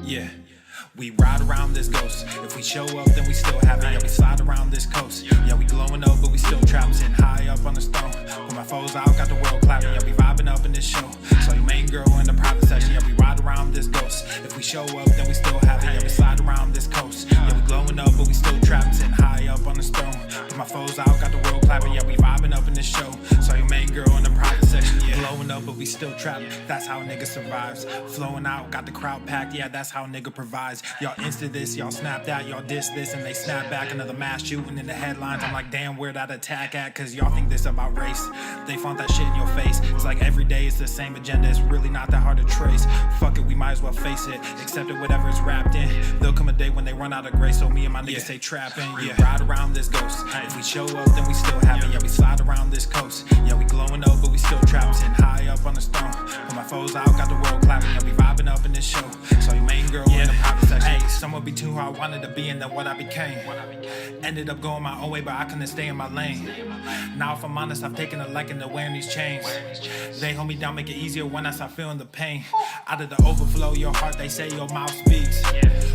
Yeah. We ride around this ghost. If we show up, then we still have it. Yeah, we slide around this coast. Yeah, we glowing up, but we still trapped. Sitting high up on the stone. When my foes out, got the world clapping. Yeah, we vibing up in this show. So your main girl in the private section. Yeah, we ride around this ghost. If we show up, then we still have it. Yeah, we slide around this coast. Yeah, we glowing up, but we still trapped. Sitting high up on the stone. When my foes out, got the world clapping. Yeah, we vibing up in this show. So your main girl in the private section. Yeah, glowing up, but we still trapped. That's how a nigga survives. Flowing out, got the crowd packed. Yeah, that's how a nigga provides. Y'all insta this, y'all snap that, y'all diss this, and they snap back. Another mass shooting in the headlines. I'm like, damn, where that attack at? Cause y'all think this about race. They flaunt that shit in your face. It's like every day it's the same agenda. It's really not that hard to trace. Fuck it, we might as well face it. Accept it, whatever it's wrapped in. There'll come a day when they run out of grace. So me and my niggas stay trapping. Yeah, ride around this ghost. If we show up, then we still have it. Yeah, we slide around this coast. Yeah, we glowing up, but we still trapped. Sitting high up on the stone. When my foes out, got the world clapping. Yeah, we vibing up in this show. So your main girl in the private section. Hey, somewhere between who I wanted to be and then what I became. Ended up going my own way, but I couldn't stay in my lane. Now if I'm honest, I've taken a liking to wearing these chains. They hold me down, make it easier when I start feeling the pain. Out of the overflow, your heart, they say your mouth speaks.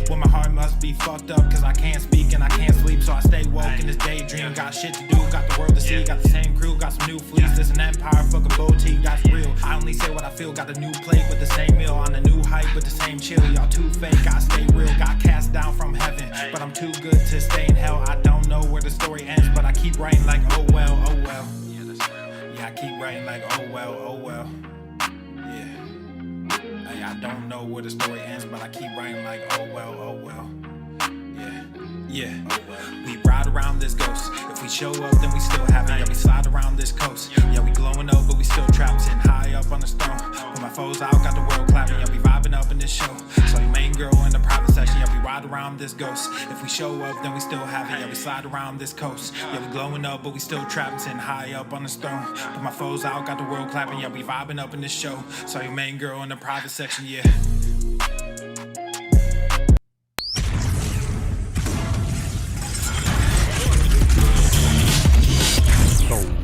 Well, my heart must be fucked up, cause I can't speak and I can't sleep. So I stay woke in this daydream. Got shit to do, got the world to see. Got the same crew, got some new fleets. There's an empire, fuck a boutique, that's real. I only say what I feel, got a new plate with the same meal. On a new hype with the same chill. Y'all too fake, I stay real. Got cast down from heaven, but I'm too good to stay in hell. I don't know where the story ends, but I keep writing like, oh well, oh well. Yeah, I keep writing like, oh well, oh well. Yeah. Hey, I don't know where the story ends, but I keep writing like, oh well, oh well. Yeah, oh well. We ride around this ghost. If we show up, then we still have it. Yeah, we slide around this coast. Yeah, we glowing up, but we still trapped. Sitting high up on the stone. When my foes out, got the world clapping. Yeah, we vibing up in this show. So your main girl in the private section. Yeah, we ride around this ghost. If we show up, then we still have it. Yeah, we slide around this coast. Yeah, we glowing up, but we still trapped. Sitting high up on the stone. When my foes out, got the world clapping. Yeah, we vibing up in this show. So your main girl in the private section. Yeah.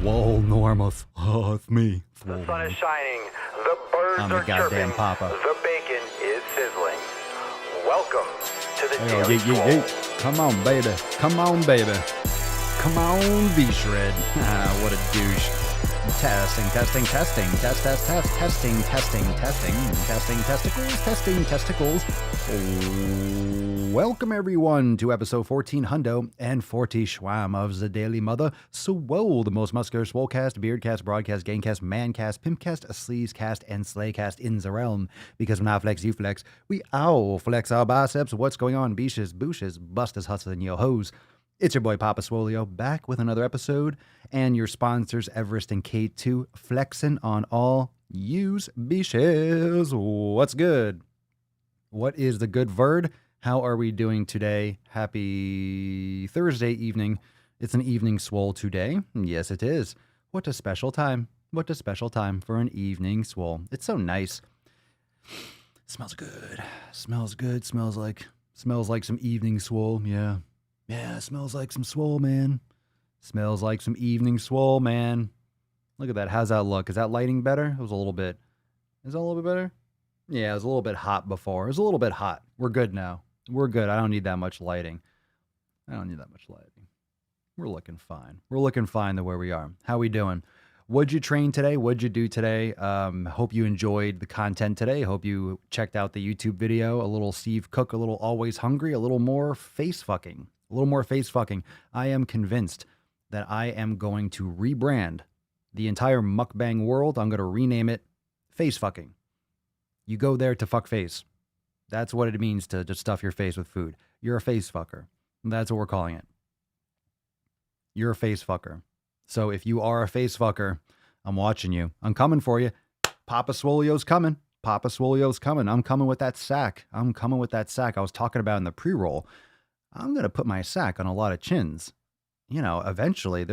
Swole Normus. Oh, it's me. The sun is shining, the birds I'm the are goddamn chirping, papa. the bacon is sizzling. Welcome to the Daily Swole. Come on, baby. Come on, baby. Come on, V-Shred. Ah, what a douche. Testing, testing, testing, test, test, test, testing, testing, testing, testing, testicles, testing, testicles. Welcome everyone to episode 14 hundo and 40 schwam of the Daily Mother Swole, the most muscular swolecast, beardcast, broadcast, gamecast, mancast, pimpcast, sleazecast, and slaycast in the realm. Because when I flex, you flex, we all flex our biceps. What's going on, beaches, booshes, busters, hustling yo hoes? It's your boy Papa Swolio back with another episode, and your sponsors Everest and K2 flexing on all yous beaches. What's good? What is the good word? How are we doing today? Happy Thursday evening. It's an evening swole today. Yes, it is. What a special time. What a special time for an evening swole. It's so nice. Smells good. Smells good. Smells like some evening swole. Yeah. Yeah, smells like some swole, man. Smells like some evening swole, man. Look at that. How's that look? Is that lighting better? It was a little bit. Is that a little bit better? Yeah, it was a little bit hot before. It was a little bit hot. We're good now. We're good. I don't need that much lighting. We're looking fine. We're looking fine the way we are. How we doing? What'd you train today? What'd you do today? Hope you enjoyed the content today. Hope you checked out the YouTube video. A little Steve Cook, a little Always Hungry, a little more face fucking. A little more face fucking. I am convinced that I am going to rebrand the entire mukbang world. I'm going to rename it face fucking. You go there to fuck face. That's what it means to just stuff your face with food. You're a face fucker. That's what we're calling it. You're a face fucker. So if you are a face fucker, I'm watching you. I'm coming for you. Papa Swolio's coming. Papa Swolio's coming. I'm coming with that sack. I was talking about in the pre-roll. I'm going to put my sack on a lot of chins. You know, eventually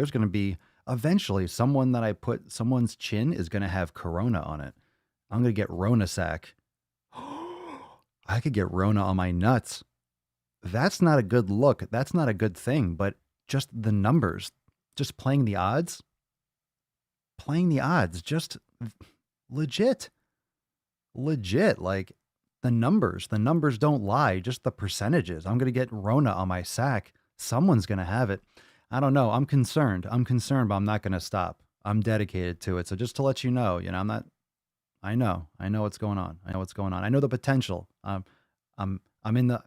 someone's chin is going to have Corona on it. I'm going to get Rona sack. I could get Rona on my nuts. That's not a good look. That's not a good thing, but just the numbers, just playing the odds, just legit. Like the numbers don't lie, just the percentages. I'm going to get Rona on my sack. Someone's going to have it. I don't know. I'm concerned, but I'm not going to stop. I'm dedicated to it. So just to let you know, I'm not, I know what's going on. I know the potential. I'm in the,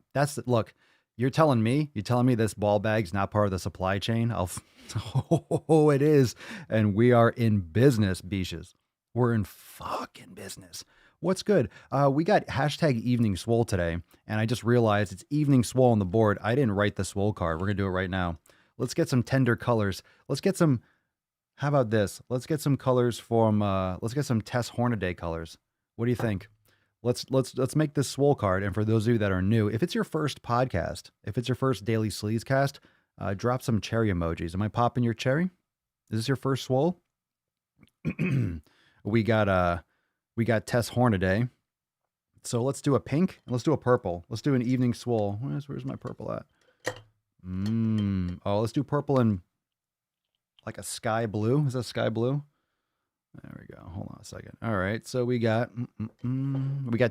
look, you're telling me this ball bag's not part of the supply chain. Oh, it is. And we are in business, beaches. We're in fucking business. What's good? We got hashtag evening swole today, and I just realized it's evening swole on the board. I didn't write the swole card. We're going to do it right now. Let's get some tender colors. Let's get some, how about this? Let's get some colors from, let's get some Tess Hornaday colors. What do you think? Let's make this swole card. And for those of you that are new, if it's your first podcast, if it's your first daily sleaze cast, drop some cherry emojis. Am I popping your cherry? Is this your first swole? We got Tess Hornaday. So let's do a pink and let's do a purple. Let's do an evening swole. Where's my purple at? Oh, let's do purple and like a sky blue. Is that sky blue? There we go. Hold on a second. All right. So we got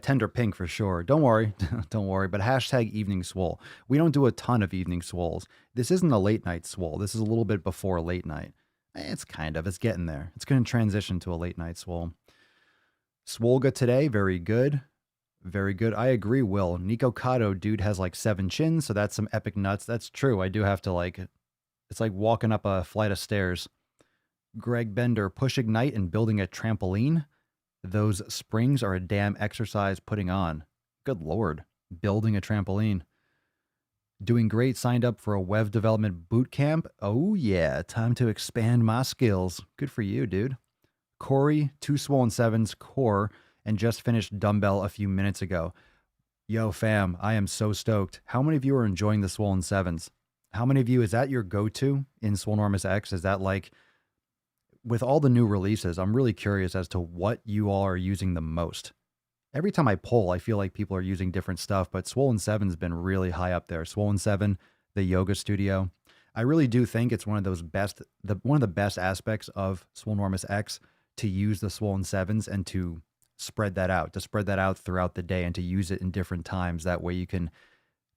tender pink for sure. Don't worry. Don't worry. But hashtag evening swole. We don't do a ton of evening swoles. This isn't a late night swole. This is a little bit before late night. It's getting there. It's going to transition to a late night swole. Swolga today. Very good. Very good. I agree, Will. Nico Cotto, dude, has like 7 chins. So that's some epic nuts. That's true. I do have to it's like walking up a flight of stairs. Greg Bender, push ignite and building a trampoline. Those springs are a damn exercise putting on. Good Lord. Building a trampoline. Doing great. Signed up for a web development boot camp. Oh yeah. Time to expand my skills. Good for you, dude. Corey, 2 swollen 7s core and just finished dumbbell a few minutes ago. Yo fam, I am so stoked. How many of you are enjoying the swollen 7s? How many of you, is that your go-to in Swolenormous X? Is that like, with all the new releases, I'm really curious as to what you all are using the most. Every time I poll, I feel like people are using different stuff, but Swollen 7's been really high up there. Swollen 7, the yoga studio. I really do think it's one of the best aspects of Swolenormous X to use the Swollen 7s and to spread that out throughout the day and to use it in different times. That way you can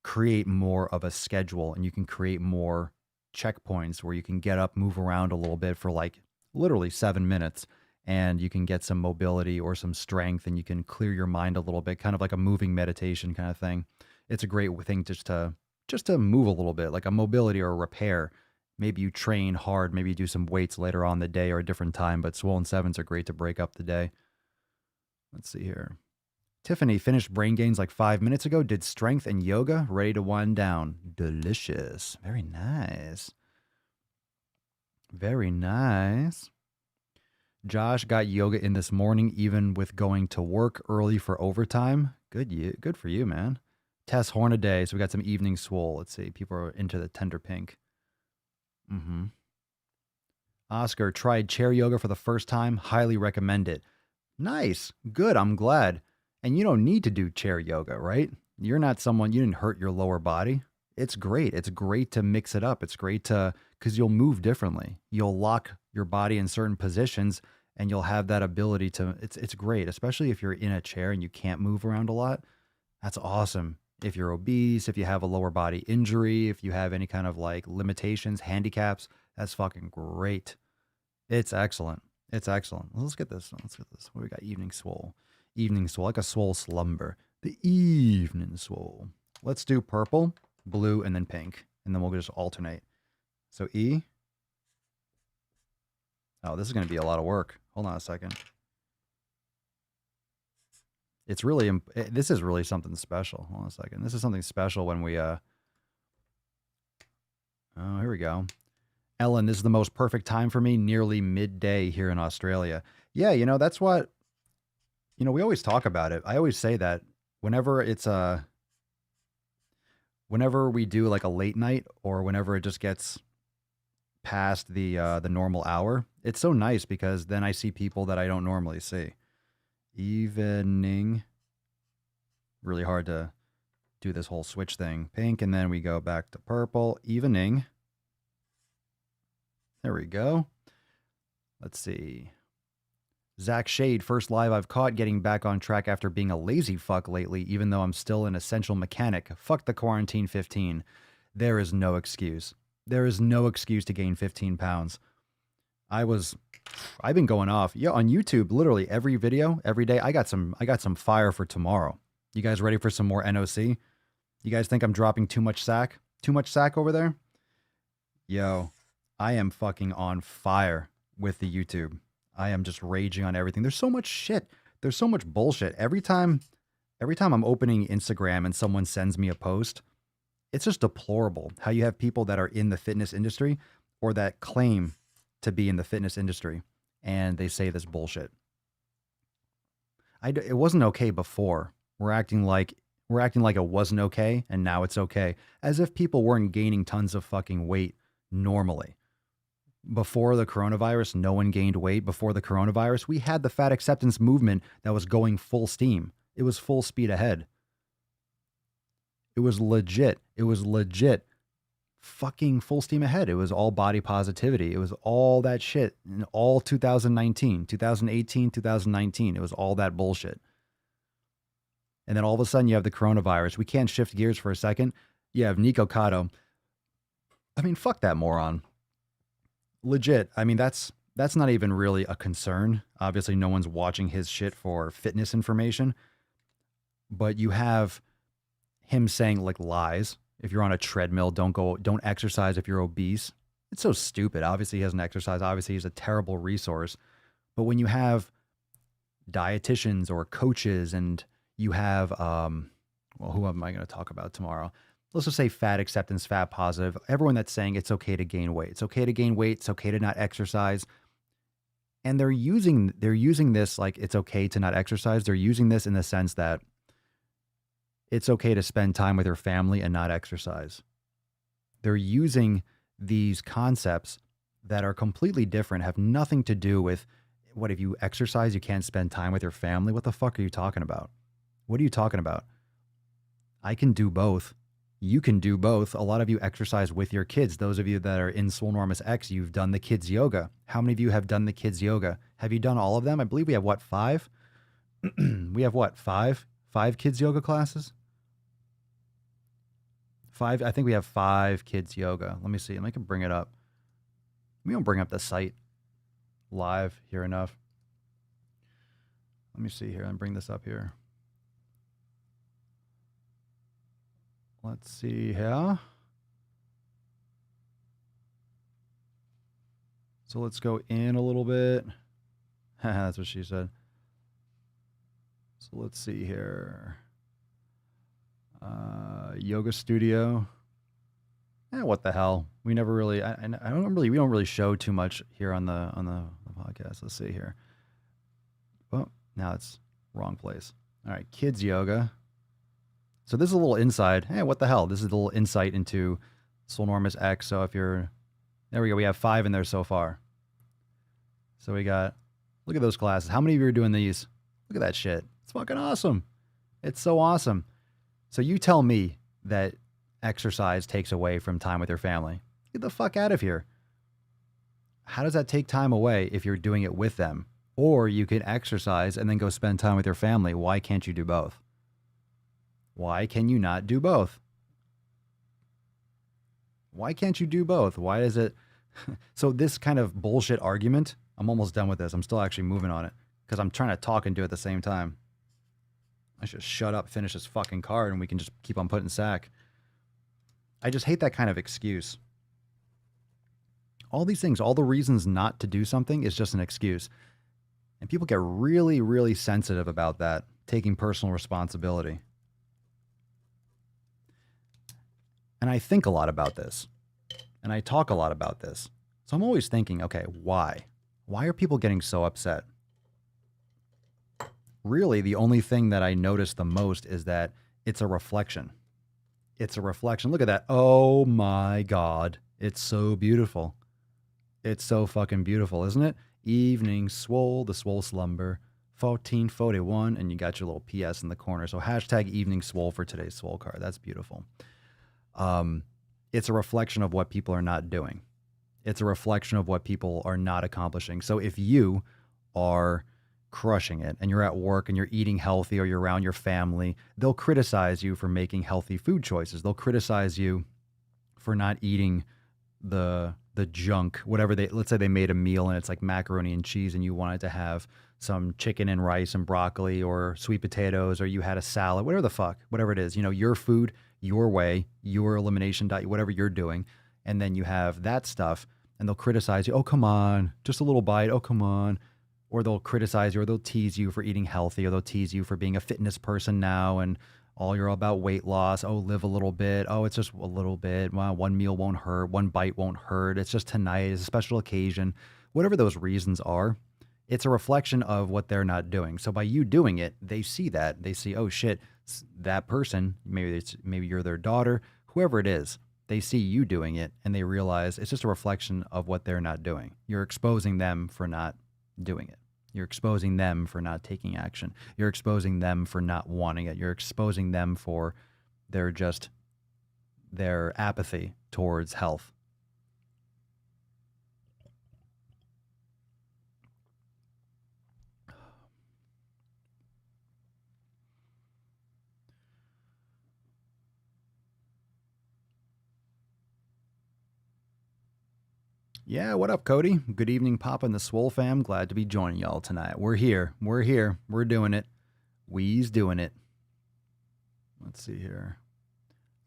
create more of a schedule and you can create more checkpoints where you can get up, move around a little bit for like literally 7 minutes, and you can get some mobility or some strength, and you can clear your mind a little bit, kind of like a moving meditation kind of thing. It's a great thing just to move a little bit, like a mobility or a repair. Maybe you train hard, maybe you do some weights later on in the day or a different time, but Swollen 7s are great to break up the day. Let's see here. Tiffany finished brain gains like 5 minutes ago, did strength and yoga, ready to wind down. Delicious. Very nice. Very nice. Josh got yoga in this morning, even with going to work early for overtime. Good for you, man. Tess Hornaday. So we got some evening swole. Let's see. People are into the tender pink. Oscar tried chair yoga for the first time. Highly recommend it. Nice. Good. I'm glad. And you don't need to do chair yoga, right? You're not someone, you didn't hurt your lower body. It's great. It's great to mix it up. It's great because you'll move differently. You'll lock your body in certain positions and you'll have that ability to, it's great, especially if you're in a chair and you can't move around a lot. That's awesome. If you're obese, if you have a lower body injury, if you have any kind of like limitations, handicaps, that's fucking great. It's excellent. It's excellent. Let's get this. What do we got? Evening swole. Evening swole, like a swole slumber. The evening swole. Let's do purple, blue, and then pink. And then we'll just alternate. So E. Oh, this is going to be a lot of work. Hold on a second. It's really, this is really something special. Hold on a second. This is something special when we, oh, here we go. Ellen, this is the most perfect time for me, nearly midday here in Australia. Yeah, that's what, we always talk about it. I always say that whenever it's whenever we do like a late night or whenever it just gets past the normal hour, it's so nice because then I see people that I don't normally see. Evening. Really hard to do this whole switch thing. Pink, and then we go back to purple. Evening. There we go. Let's see. Zach Shade, first live I've caught, getting back on track after being a lazy fuck lately, even though I'm still an essential mechanic. Fuck the quarantine 15. There is no excuse. There is no excuse to gain 15 pounds. I've been going off. Yeah, on YouTube, literally every video, every day. I got some fire for tomorrow. You guys ready for some more NOC? You guys think I'm dropping too much sack? Too much sack over there? Yo, I am fucking on fire with the YouTube. I am just raging on everything. There's so much shit. There's so much bullshit. Every time I'm opening Instagram and someone sends me a post, it's just deplorable how you have people that are in the fitness industry or that claim to be in the fitness industry and they say this bullshit. It wasn't okay before. We're acting like it wasn't okay and now it's okay, as if people weren't gaining tons of fucking weight normally. Before the coronavirus, no one gained weight. Before the coronavirus, we had the fat acceptance movement that was going full steam. It was full speed ahead. It was legit. It was legit fucking full steam ahead. It was all body positivity. It was all that shit in all 2019, 2018, 2019. It was all that bullshit. And then all of a sudden you have the coronavirus. We can't shift gears for a second. You have Nico Cotto. I mean, fuck that moron. Legit. I mean, that's not even really a concern. Obviously, no one's watching his shit for fitness information. But you have him saying like lies. If you're on a treadmill, don't exercise if you're obese. It's so stupid. Obviously, he doesn't exercise. Obviously, he's a terrible resource. But when you have dietitians or coaches and you have, who am I going to talk about tomorrow? Let's just say fat acceptance, fat positive. Everyone that's saying it's okay to gain weight. It's okay to gain weight. It's okay to not exercise. And they're using this like it's okay to not exercise. They're using this in the sense that it's okay to spend time with your family and not exercise. They're using these concepts that are completely different, have nothing to do with what if you exercise, you can't spend time with your family. What the fuck are you talking about? What are you talking about? I can do both. You can do both. A lot of you exercise with your kids. Those of you that are in Swolenormous X, you've done the kids yoga. How many of you have done the kids yoga? Have you done all of them? I believe we have 5? We have 5? 5 kids yoga classes? 5. I think we have 5 kids yoga. Let me see. I can bring it up. We don't bring up the site live here enough. Let me see here. Let me bring this up here. Let's see here. So let's go in a little bit. That's what she said. So let's see here. Yoga studio. What the hell? We never really. We don't really show too much here on the podcast. Let's see here. Oh, now it's wrong place. All right, kids yoga. So this is a little inside. What the hell? This is a little insight into Swolenormous X. So if you're, there we go. We have 5 in there so far. So we got, look at those classes. How many of you are doing these? Look at that shit. It's fucking awesome. It's so awesome. So you tell me that exercise takes away from time with your family. Get the fuck out of here. How does that take time away if you're doing it with them? Or you can exercise and then go spend time with your family. Why can't you do both? Why can you not do both? Why can't you do both? Why is it? So this kind of bullshit argument, I'm almost done with this. I'm still actually moving on it because I'm trying to talk and do it at the same time. I should shut up, finish this fucking card, and we can just keep on putting sack. I just hate that kind of excuse. All these things, all the reasons not to do something is just an excuse. And people get really, really sensitive about that, taking personal responsibility. And I think a lot about this. And I talk a lot about this. So I'm always thinking, okay, why? Why are people getting so upset? Really, the only thing that I notice the most is that it's a reflection. It's a reflection. Look at that. Oh my God. It's so beautiful. It's so fucking beautiful, isn't it? Evening Swole, the Swole slumber, 1441, and you got your little PS in the corner. So hashtag evening Swole for today's Swole card. That's beautiful. It's a reflection of what people are not doing. It's a reflection of what people are not accomplishing. So if you are crushing it and you're at work and you're eating healthy or you're around your family, they'll criticize you for making healthy food choices. They'll criticize you for not eating the junk, whatever let's say they made a meal and it's like macaroni and cheese and you wanted to have some chicken and rice and broccoli or sweet potatoes, or you had a salad, whatever it is, your food, your way, your elimination diet, whatever you're doing. And then you have that stuff and they'll criticize you. Oh, come on, just a little bite. Oh, come on. Or they'll criticize you or they'll tease you for eating healthy, or they'll tease you for being a fitness person now and you're all about weight loss. Oh, live a little bit. Oh, it's just a little bit. Well, one meal won't hurt. One bite won't hurt. It's just tonight. It's a special occasion. Whatever those reasons are, it's a reflection of what they're not doing. So by you doing it, they see that. They see, oh shit, that person, maybe you're their daughter, whoever it is, they see you doing it and they realize it's just a reflection of what they're not doing. You're exposing them for not doing it. You're exposing them for not taking action. You're exposing them for not wanting it. You're exposing them for their apathy towards health. Yeah, what up, Cody? Good evening, Papa and the Swole fam. Glad to be joining y'all tonight. We're here. We're doing it. We's doing it. Let's see here.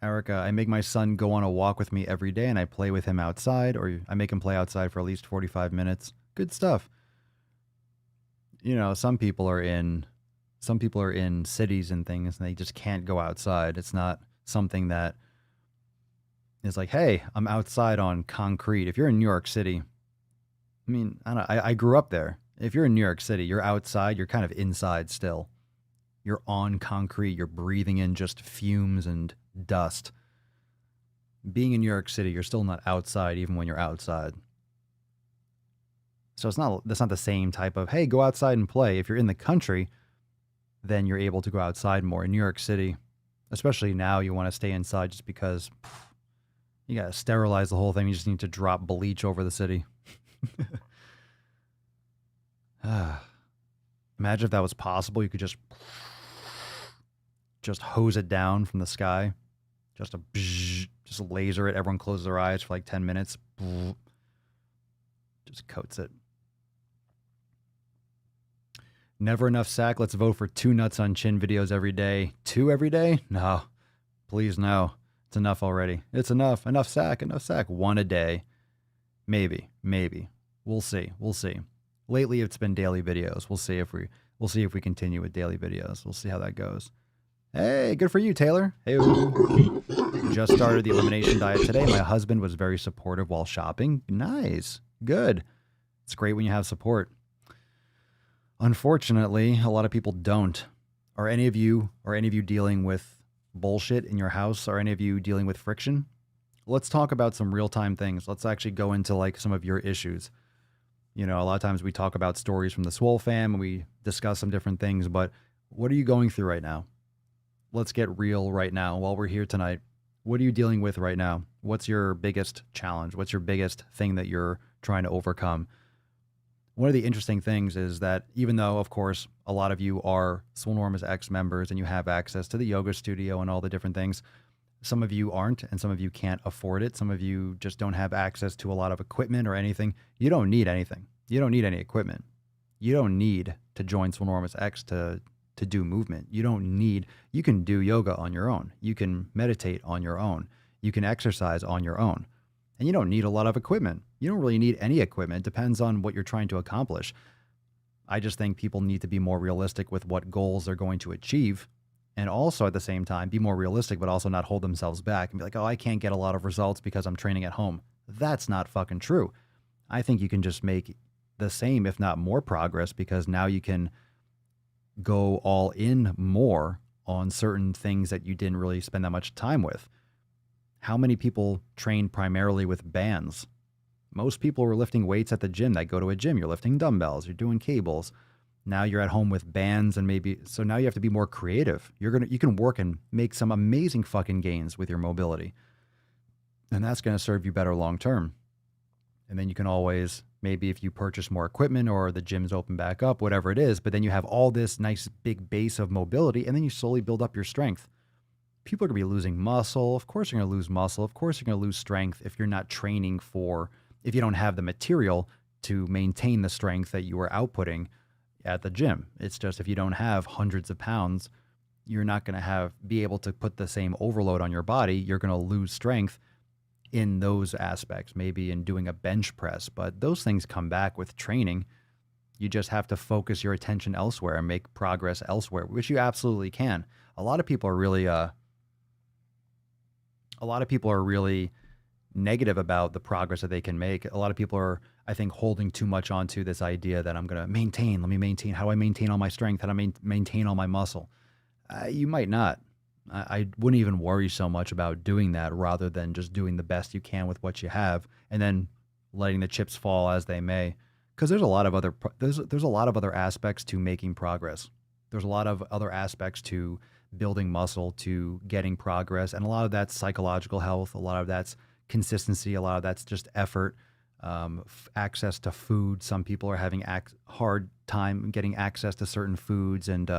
Erica, I make my son go on a walk with me every day and I play with him outside, or I make him play outside for at least 45 minutes. Good stuff. Some people are in cities and things and they just can't go outside. It's not something that is like, hey, I'm outside on concrete. If you're in New York City, I grew up there. If you're in New York City, you're outside, you're kind of inside still. You're on concrete, you're breathing in just fumes and dust. Being in New York City, you're still not outside even when you're outside. So that's not the same type of, hey, go outside and play. If you're in the country, then you're able to go outside more. In New York City, especially now, you want to stay inside just because you got to sterilize the whole thing. You just need to drop bleach over the city. Imagine if that was possible. You could just hose it down from the sky. Just laser it. Everyone closes their eyes for like 10 minutes. Just coats it. Never enough sack. Let's vote for 2 nuts on chin videos every day. 2 every day? No. Please, no. It's enough already. It's enough. Enough sack. 1 a day. Maybe. We'll see. Lately, it's been daily videos. We'll see if we continue with daily videos. We'll see how that goes. Hey, good for you, Taylor. Hey, just started the elimination diet today. My husband was very supportive while shopping. Nice. Good. It's great when you have support. Unfortunately, a lot of people don't. Are any of you dealing with bullshit in your house? Are any of you dealing with friction? Let's talk about some real-time things. Let's actually go into like some of your issues. A lot of times we talk about stories from the Swole fam and we discuss some different things, but what are you going through right now? Let's get real right now while we're here tonight. What are you dealing with right now? What's your biggest challenge? What's your biggest thing that you're trying to overcome? One of the interesting things is that even though, of course, a lot of you are Swolenormous X members and you have access to the yoga studio and all the different things, some of you aren't, and some of you can't afford it. Some of you just don't have access to a lot of equipment or anything. You don't need anything. You don't need any equipment. You don't need to join Swolenormous X to do movement. You can do yoga on your own. You can meditate on your own. You can exercise on your own. And you don't need a lot of equipment. You don't really need any equipment. It depends on what you're trying to accomplish. I just think people need to be more realistic with what goals they're going to achieve. And also at the same time, be more realistic, but also not hold themselves back and be like, oh, I can't get a lot of results because I'm training at home. That's not fucking true. I think you can just make the same, if not more progress, because now you can go all in more on certain things that you didn't really spend that much time with. How many people train primarily with bands? Most people were lifting weights at the gym. That go to a gym. You're lifting dumbbells. You're doing cables. Now you're at home with bands so now you have to be more creative. You can work and make some amazing fucking gains with your mobility. And that's going to serve you better long term. And then you can always maybe if you purchase more equipment or the gym's open back up, whatever it is, but then you have all this nice big base of mobility and then you slowly build up your strength. People are going to be losing muscle. Of course, you're going to lose muscle. Of course, you're going to lose strength if you're not training if you don't have the material to maintain the strength that you are outputting at the gym. It's just if you don't have hundreds of pounds, you're not going to be able to put the same overload on your body. You're going to lose strength in those aspects, maybe in doing a bench press, but those things come back with training. You just have to focus your attention elsewhere and make progress elsewhere, which you absolutely can. A lot of people are really negative about the progress that they can make. A lot of people are, I think, holding too much onto this idea that I'm going to maintain. Let me maintain. How do I maintain all my strength? How do I maintain all my muscle? You might not. I wouldn't even worry so much about doing that rather than just doing the best you can with what you have and then letting the chips fall as they may. Because there's a lot of other aspects to making progress. There's a lot of other aspects to building muscle, to getting progress, and a lot of that's psychological health. A lot of that's consistency. A lot of that's just effort, access to food. Some people are having hard time getting access to certain foods, and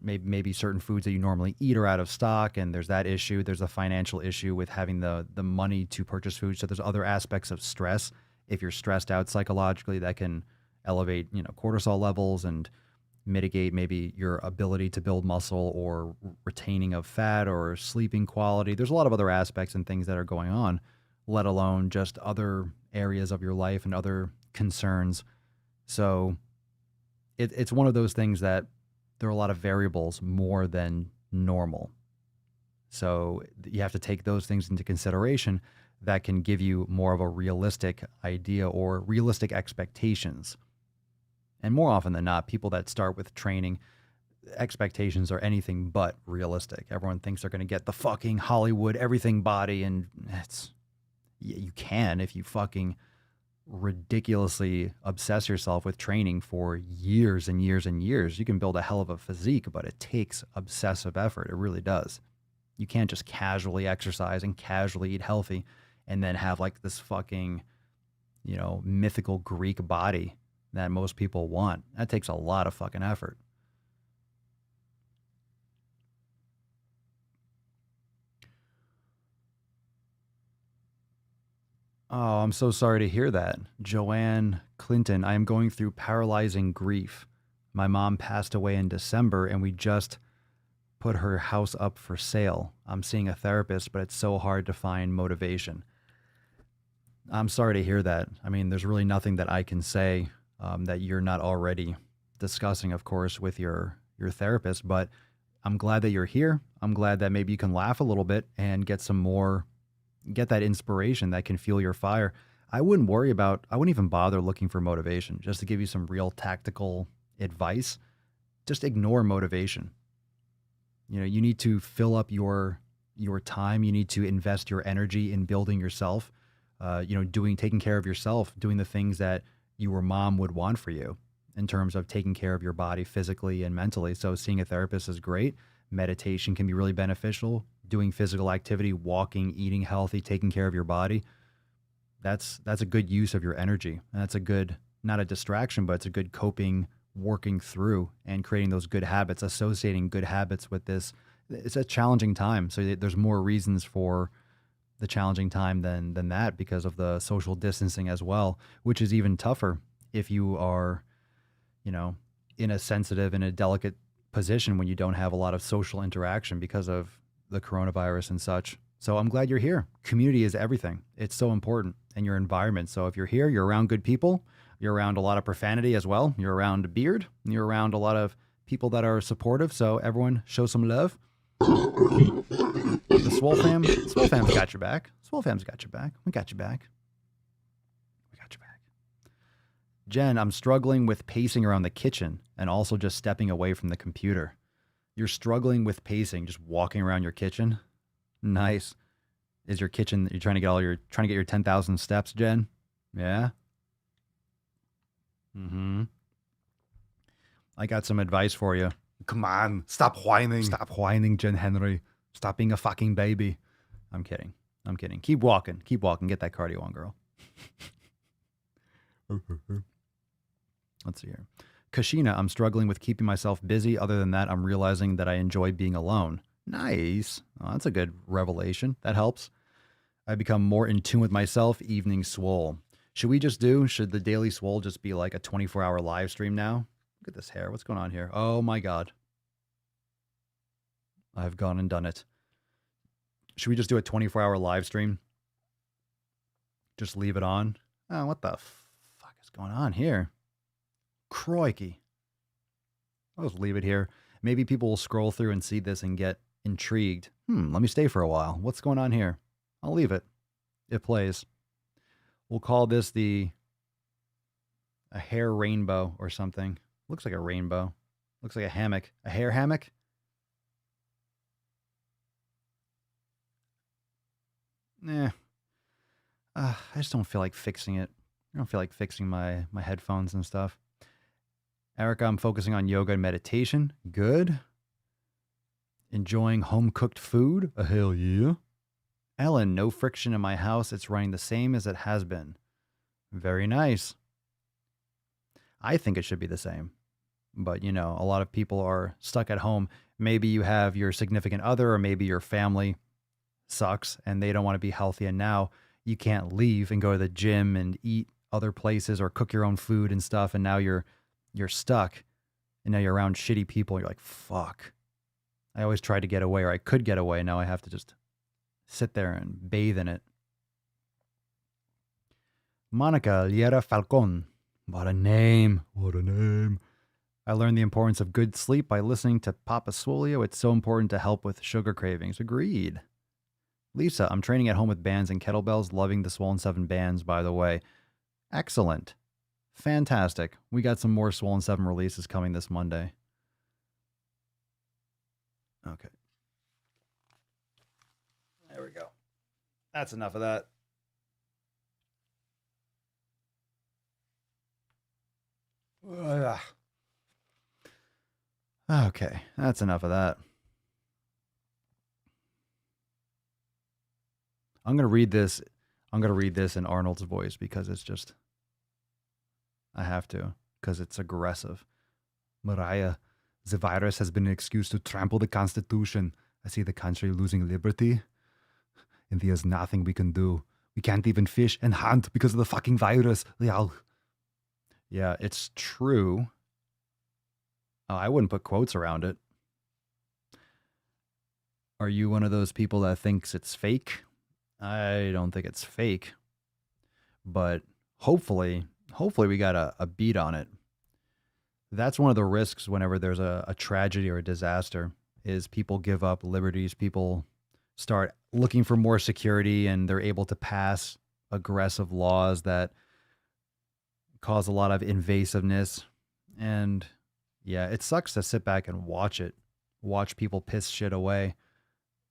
maybe certain foods that you normally eat are out of stock, and there's that issue. There's a financial issue with having the money to purchase food. So there's other aspects of stress. If you're stressed out psychologically, that can elevate, cortisol levels and mitigate maybe your ability to build muscle or retaining of fat or sleeping quality. There's a lot of other aspects and things that are going on, let alone just other areas of your life and other concerns. So it's one of those things that there are a lot of variables more than normal. So you have to take those things into consideration that can give you more of a realistic idea or realistic expectations. And more often than not, people that start with training, expectations are anything but realistic. Everyone thinks they're going to get the fucking Hollywood everything body, and you can if you fucking ridiculously obsess yourself with training for years and years and years. You can build a hell of a physique, but it takes obsessive effort. It really does. You can't just casually exercise and casually eat healthy and then have like this fucking, mythical Greek body that most people want. That takes a lot of fucking effort. Oh, I'm so sorry to hear that. Joanne Clinton, I am going through paralyzing grief. My mom passed away in December and we just put her house up for sale. I'm seeing a therapist, but it's so hard to find motivation. I'm sorry to hear that. I mean, there's really nothing that I can say that you're not already discussing, of course, with your therapist, but I'm glad that you're here. I'm glad that maybe you can laugh a little bit and get that inspiration that can fuel your fire. I wouldn't even bother looking for motivation. Just to give you some real tactical advice, just ignore motivation. You need to fill up your time. You need to invest your energy in building yourself, taking care of yourself, doing the things that your mom would want for you in terms of taking care of your body physically and mentally. So seeing a therapist is great. Meditation can be really beneficial. Doing physical activity, walking, eating healthy, taking care of your body. That's a good use of your energy. And that's a good, not a distraction, but it's a good coping, working through and creating those good habits, associating good habits with this. It's a challenging time. So there's more reasons for the challenging time than that because of the social distancing as well, which is even tougher if you are, in a sensitive and a delicate position when you don't have a lot of social interaction because of the coronavirus and such. So I'm glad you're here. Community is everything. It's so important, and your environment. So if you're here, you're around good people, you're around a lot of profanity as well. You're around a beard, and you're around a lot of people that are supportive. So everyone show some love. The Swole fam's got your back. Swole fam's got your back. We got your back. We got your back. Jen, I'm struggling with pacing around the kitchen and also just stepping away from the computer. You're struggling with pacing, just walking around your kitchen? Nice. Is your kitchen, you're trying to get your 10,000 steps, Jen? Yeah? Mm-hmm. I got some advice for you. Come on, stop whining. Stop whining, Jen Henry. Stop being a fucking baby. I'm kidding. Keep walking. Get that cardio on, girl. Let's see here. Kashina, I'm struggling with keeping myself busy. Other than that, I'm realizing that I enjoy being alone. Nice. Oh, that's a good revelation. That helps. I become more in tune with myself. Evening Swole. Should the daily Swole just be like a 24-hour live stream now? Look at this hair. What's going on here? Oh my God. I've gone and done it. Should we just do a 24-hour live stream? Just leave it on? Oh, what the fuck is going on here? Crikey. I'll just leave it here. Maybe people will scroll through and see this and get intrigued. Let me stay for a while. What's going on here? I'll leave it. It plays. We'll call this a hair rainbow or something. Looks like a rainbow. Looks like a hammock. A hair hammock? Nah. I just don't feel like fixing it. I don't feel like fixing my headphones and stuff. Erica, I'm focusing on yoga and meditation. Good. Enjoying home-cooked food. A hell yeah. Ellen, no friction in my house. It's running the same as it has been. Very nice. I think it should be the same. But, a lot of people are stuck at home. Maybe you have your significant other or maybe your family sucks and they don't want to be healthy. And now you can't leave and go to the gym and eat other places or cook your own food and stuff. And now you're stuck. And now you're around shitty people. You're like, fuck. I always tried to get away, or I could get away. Now I have to just sit there and bathe in it. Monica Liera Falcon. What a name. What a name. I learned the importance of good sleep by listening to Papa Swolio. It's so important to help with sugar cravings. Agreed. Lisa, I'm training at home with bands and kettlebells. Loving the Swollen 7 bands, by the way. Excellent. Fantastic. We got some more Swollen 7 releases coming this Monday. Okay. There we go. That's enough of that. Okay, that's enough of that. I'm going to read this. I'm going to read this in Arnold's voice because it's just, I have to, because it's aggressive. Mariah, the virus has been an excuse to trample the Constitution. I see the country losing liberty, and there's nothing we can do. We can't even fish and hunt because of the fucking virus. Yeah, it's true. I wouldn't put quotes around it. Are you one of those people that thinks it's fake? I don't think it's fake. But hopefully we got a beat on it. That's one of the risks whenever there's a tragedy or a disaster, is people give up liberties. People start looking for more security, and they're able to pass aggressive laws that cause a lot of invasiveness. And yeah, it sucks to sit back and watch people piss shit away.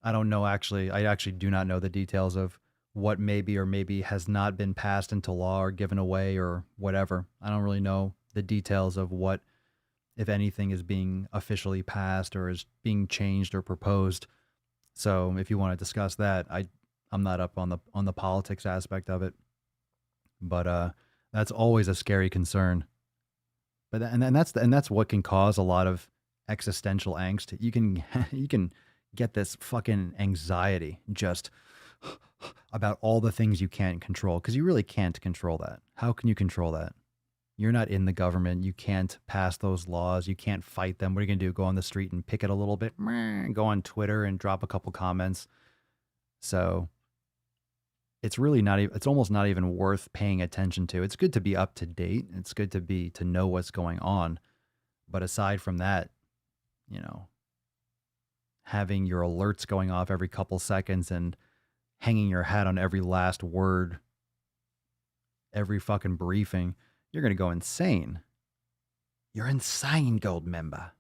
I don't know, actually. I actually do not know the details of what maybe or maybe has not been passed into law or given away or whatever. I don't really know the details of what, if anything, is being officially passed or is being changed or proposed. So if you want to discuss that, I'm not up on the politics aspect of it. But that's always a scary concern. But that's what can cause a lot of existential angst. You can get this fucking anxiety just about all the things you can't control, because you really can't control that. How can you control that? You're not in the government. You can't pass those laws. You can't fight them. What are you going to do? Go on the street and pick it a little bit? Go on Twitter and drop a couple comments. So it's really not even, it's almost not even worth paying attention to. It's good to be up to date. It's good to know what's going on. But aside from that, having your alerts going off every couple seconds and hanging your hat on every last word, every fucking briefing, you're going to go insane. You're insane, gold member.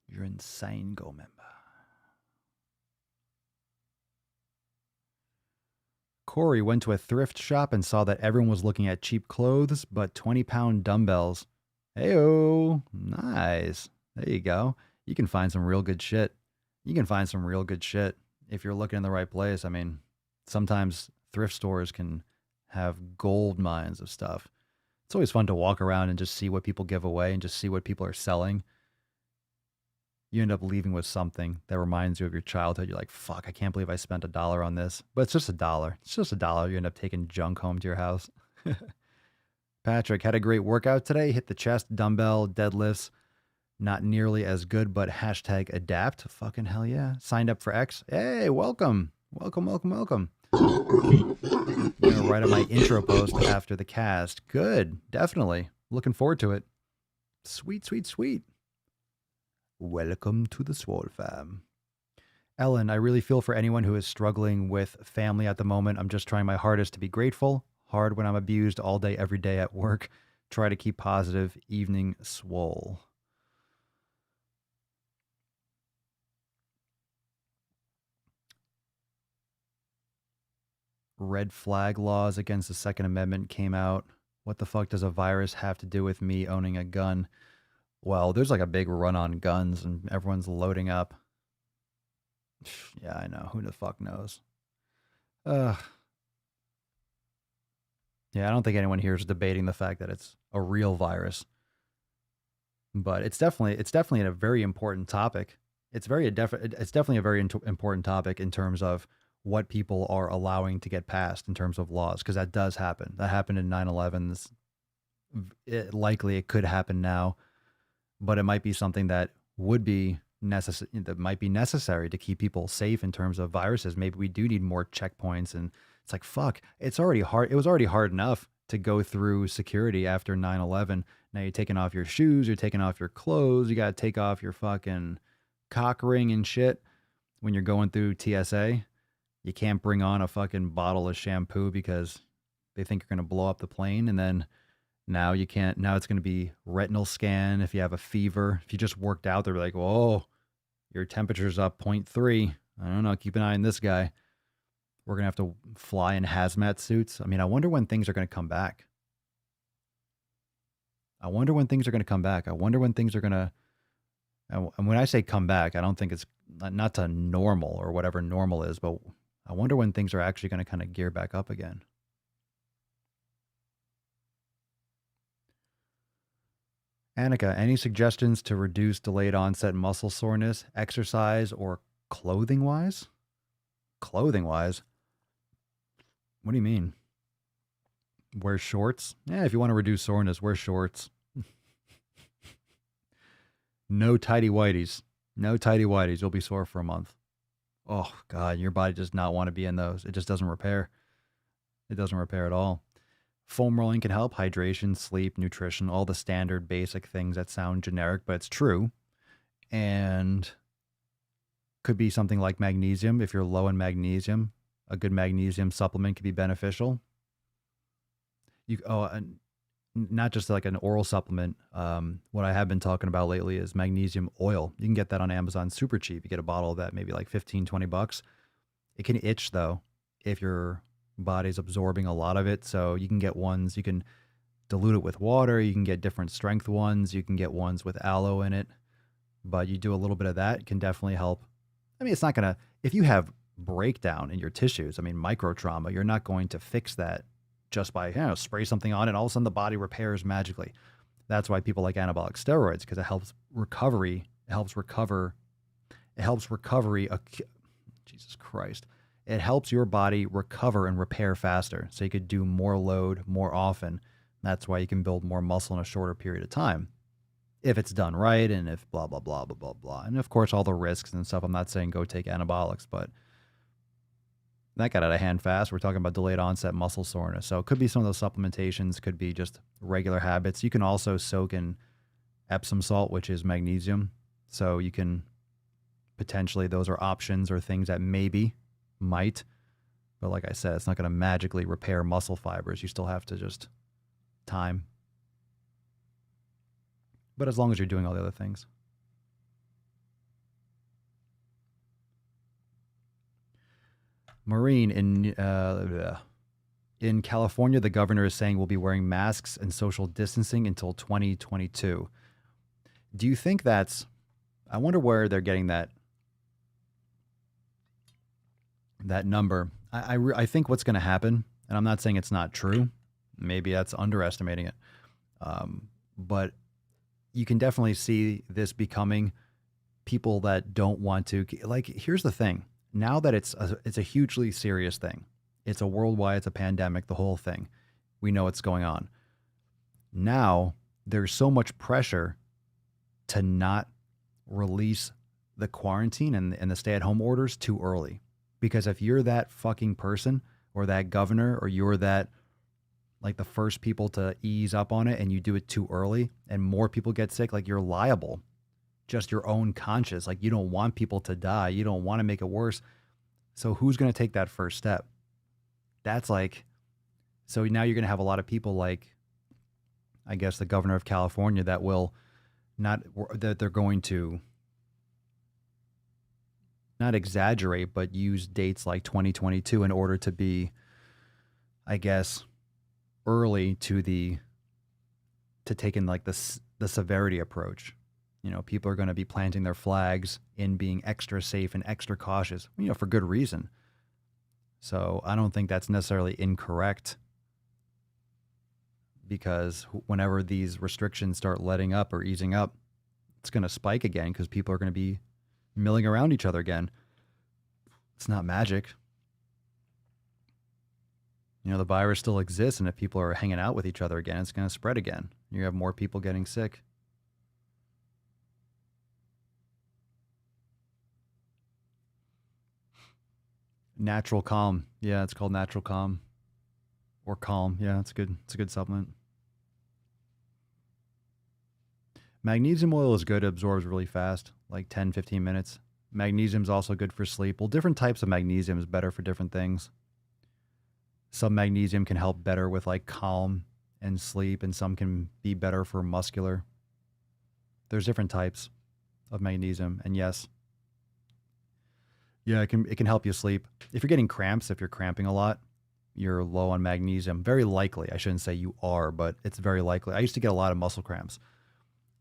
You're insane, gold member. Corey went to a thrift shop and saw that everyone was looking at cheap clothes, but 20-pound dumbbells. Heyo, nice. There you go. You can find some real good shit. You can find some real good shit if you're looking in the right place. I mean, sometimes thrift stores can have gold mines of stuff. It's always fun to walk around and just see what people give away and just see what people are selling. You end up leaving with something that reminds you of your childhood. You're like, fuck, I can't believe I spent $1 on this. But it's just $1. It's just $1. You end up taking junk home to your house. Patrick, had a great workout today. Hit the chest, dumbbell, deadlifts. Not nearly as good, but hashtag adapt. Fucking hell yeah. Signed up for X. Hey, welcome. Welcome, welcome, welcome. I'm going to write up my intro post after the cast. Good. Definitely. Looking forward to it. Sweet, sweet, sweet. Welcome to the Swole fam. Ellen, I really feel for anyone who is struggling with family at the moment. I'm just trying my hardest to be grateful. Hard when I'm abused all day, every day at work. Try to keep positive. Evening, Swole. Red flag laws against the Second Amendment came out. What the fuck does a virus have to do with me owning a gun? Well, there's like a big run on guns and everyone's loading up. Yeah, I know. Who the fuck knows? Yeah, I don't think anyone here is debating the fact that it's a real virus. But it's definitely a very important topic. It's definitely a very important topic in terms of what people are allowing to get passed in terms of laws, because that does happen. That happened in 9/11. Likely it could happen now, but it might be something that would be necessary to keep people safe in terms of viruses. Maybe we do need more checkpoints, and it's like, fuck, it's already hard. It was already hard enough to go through security after 9/11. Now you're taking off your shoes, you're taking off your clothes, you got to take off your fucking cock ring and shit when you're going through TSA. You can't bring on a fucking bottle of shampoo because they think you're going to blow up the plane. And then now you can't, now it's going to be retinal scan if you have a fever. If you just worked out, they're like, whoa, your temperature's up 0.3. I don't know, keep an eye on this guy. We're going to have to fly in hazmat suits. I mean, I wonder when things are going to come back. I wonder when things are going to come back. I wonder when things are going to, and when I say come back, I don't think it's not to normal or whatever normal is, but I wonder when things are actually going to kind of gear back up again. Annika, any suggestions to reduce delayed onset muscle soreness, exercise, or clothing wise? Clothing wise? What do you mean? Wear shorts? Yeah, if you want to reduce soreness, wear shorts. No tighty whities. No tighty whities. You'll be sore for a month. Oh, God, your body does not want to be in those. It just doesn't repair. It doesn't repair at all. Foam rolling can help. Hydration, sleep, nutrition, all the standard basic things that sound generic, but it's true. And could be something like magnesium. If you're low in magnesium, a good magnesium supplement could be beneficial. Not just like an oral supplement. What I have been talking about lately is magnesium oil. You can get that on Amazon super cheap. You get a bottle of that, maybe like $15-20. It can itch though if your body's absorbing a lot of it. So you can get ones, you can dilute it with water. You can get different strength ones. You can get ones with aloe in it. But you do a little bit of that, it can definitely help. I mean, it's not going to, if you have breakdown in your tissues, I mean, micro trauma, you're not going to fix that just by, spray something on it and all of a sudden the body repairs magically. That's why people like anabolic steroids, because it helps recovery. It helps recovery. Jesus Christ. It helps your body recover and repair faster. So you could do more load more often. That's why you can build more muscle in a shorter period of time. If it's done right and if blah, blah, blah, blah, blah, blah. And of course, all the risks and stuff. I'm not saying go take anabolics, but that got out of hand fast. We're talking about delayed onset muscle soreness. So it could be some of those supplementations, could be just regular habits. You can also soak in Epsom salt, which is magnesium. So you can potentially, those are options or things that might. But like I said, it's not going to magically repair muscle fibers. You still have to just time. But as long as you're doing all the other things. Maureen, in California, the governor is saying we'll be wearing masks and social distancing until 2022. Do you think that's I wonder where they're getting that number. I think what's going to happen, and I'm not saying it's not true. Maybe that's underestimating it. But you can definitely see this becoming people that don't want to. Like, here's the thing. Now that it's a hugely serious thing. It's a worldwide, it's a pandemic, the whole thing. We know what's going on. Now there's so much pressure to not release the quarantine and the stay-at-home orders too early. Because if you're that fucking person or that governor or you're that like the first people to ease up on it and you do it too early and more people get sick, like you're liable. Just your own conscience. Like you don't want people to die. You don't want to make it worse. So who's going to take that first step? That's like, so now you're going to have a lot of people like, I guess the governor of California that will not, that they're going to not exaggerate, but use dates like 2022 in order to be, I guess, early to taking like the severity approach. You know, people are going to be planting their flags in being extra safe and extra cautious, you know, for good reason. So I don't think that's necessarily incorrect because whenever these restrictions start letting up or easing up, it's going to spike again because people are going to be milling around each other again. It's not magic. You know, the virus still exists, and if people are hanging out with each other again, it's going to spread again. You have more people getting sick. Natural Calm. Yeah, it's called Natural Calm. Or Calm. Yeah, it's good. It's a good supplement. Magnesium oil is good. It absorbs really fast, like 10, 15 minutes. Magnesium is also good for sleep. Well, different types of magnesium is better for different things. Some magnesium can help better with like calm and sleep, and some can be better for muscular. There's different types of magnesium, and yes, yeah, it can help you sleep. If you're getting cramps, if you're cramping a lot, you're low on magnesium. Very likely. I shouldn't say you are, but it's very likely. I used to get a lot of muscle cramps.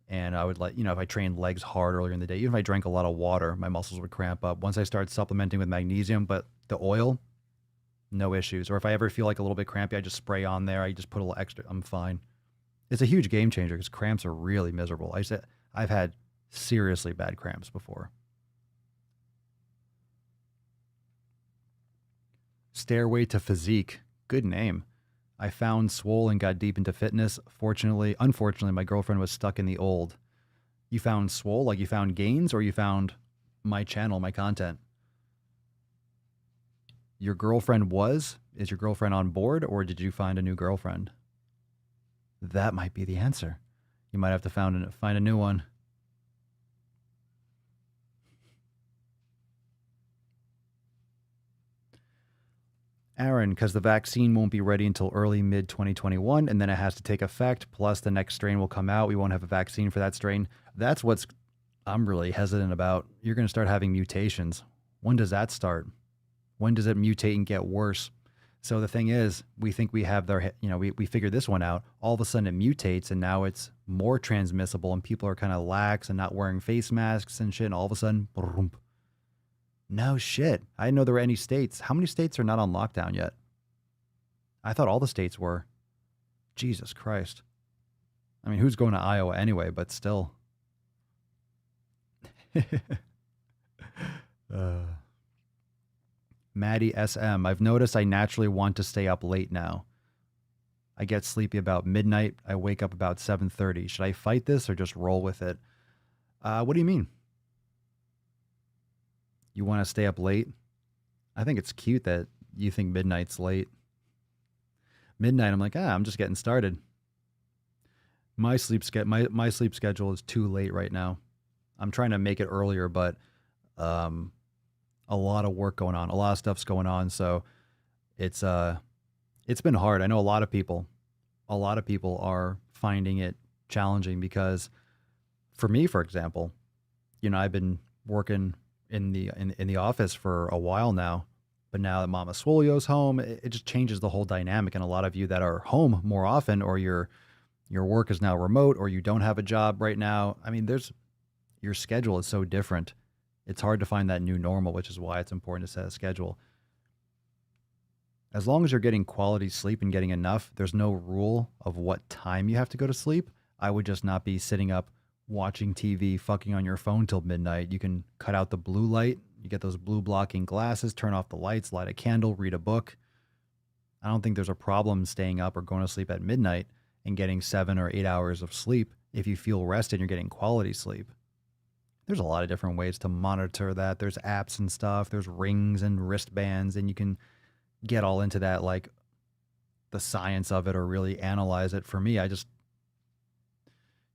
And I would like, you know, if I trained legs hard earlier in the day, even if I drank a lot of water, my muscles would cramp up. Once I started supplementing with magnesium, but the oil, no issues. Or if I ever feel like a little bit crampy, I just spray on there. I just put a little extra. I'm fine. It's a huge game changer because cramps are really miserable. I've had seriously bad cramps before. Stairway to Physique. Good name. I found Swole and got deep into fitness. Unfortunately, my girlfriend was stuck in the old. You found Swole, like you found gains, or you found my channel, my content? Your girlfriend is your girlfriend on board, or did you find a new girlfriend? That might be the answer. You might have to find a new one. Aaron, because the vaccine won't be ready until early mid-2021, and then it has to take effect, plus the next strain will come out. We won't have a vaccine for that strain. That's what's I'm really hesitant about. You're going to start having mutations. When does that start? When does it mutate and get worse? So the thing is, we think we have we figured this one out. All of a sudden it mutates, and now it's more transmissible, and people are kind of lax and not wearing face masks and shit, and all of a sudden, boom. No shit. I didn't know there were any states. How many states are not on lockdown yet? I thought all the states were. Jesus Christ. I mean, who's going to Iowa anyway, but still. Maddie SM. I've noticed I naturally want to stay up late now. I get sleepy about midnight. I wake up about 7:30. Should I fight this or just roll with it? What do you mean? You want to stay up late? I think it's cute that you think midnight's late. Midnight, I'm like, I'm just getting started. My sleep schedule is too late right now. I'm trying to make it earlier, but a lot of work going on, a lot of stuff's going on, so it's been hard. I know a lot of people are finding it challenging because, for me, for example, I've been working in the office for a while now, but now that Mama Swolio's home, it just changes the whole dynamic. And a lot of you that are home more often, or your work is now remote, or you don't have a job right now, I mean, your schedule is so different. It's hard to find that new normal, which is why it's important to set a schedule. As long as you're getting quality sleep and getting enough, there's no rule of what time you have to go to sleep. I would just not be sitting up watching TV, fucking on your phone till midnight. You can cut out the blue light. You get those blue blocking glasses, turn off the lights, light a candle, read a book. I don't think there's a problem staying up or going to sleep at midnight and getting 7 or 8 hours of sleep if you feel rested and you're getting quality sleep. There's a lot of different ways to monitor that. There's apps and stuff. There's rings and wristbands, and you can get all into that, like the science of it, or really analyze it. For me, I just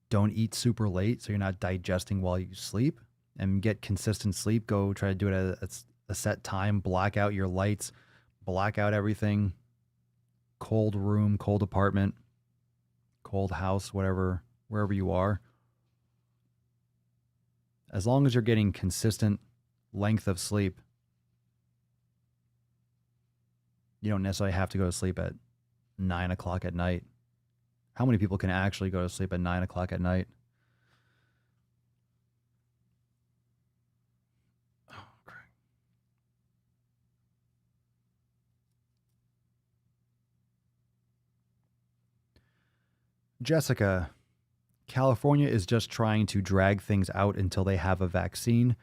don't eat super late so you're not digesting while you sleep, and get consistent sleep. Go try to do it at a set time. Black out your lights, black out everything. Cold room, cold apartment, cold house, whatever, wherever you are. As long as you're getting consistent length of sleep, you don't necessarily have to go to sleep at 9 o'clock at night. How many people can actually go to sleep at 9 o'clock at night? Oh, crap. Jessica, California is just trying to drag things out until they have a vaccine,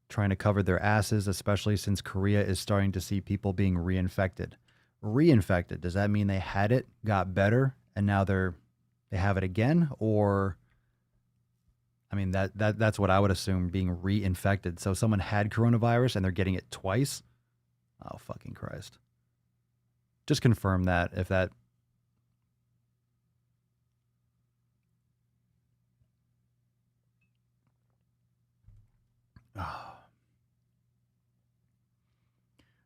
trying to cover their asses, especially since Korea is starting to see people being reinfected. Reinfected, does that mean they had it, got better, and now they have it again? Or, I mean, that's what I would assume, being reinfected. So someone had coronavirus and they're getting it twice? Oh, fucking Christ. Just confirm that, if that...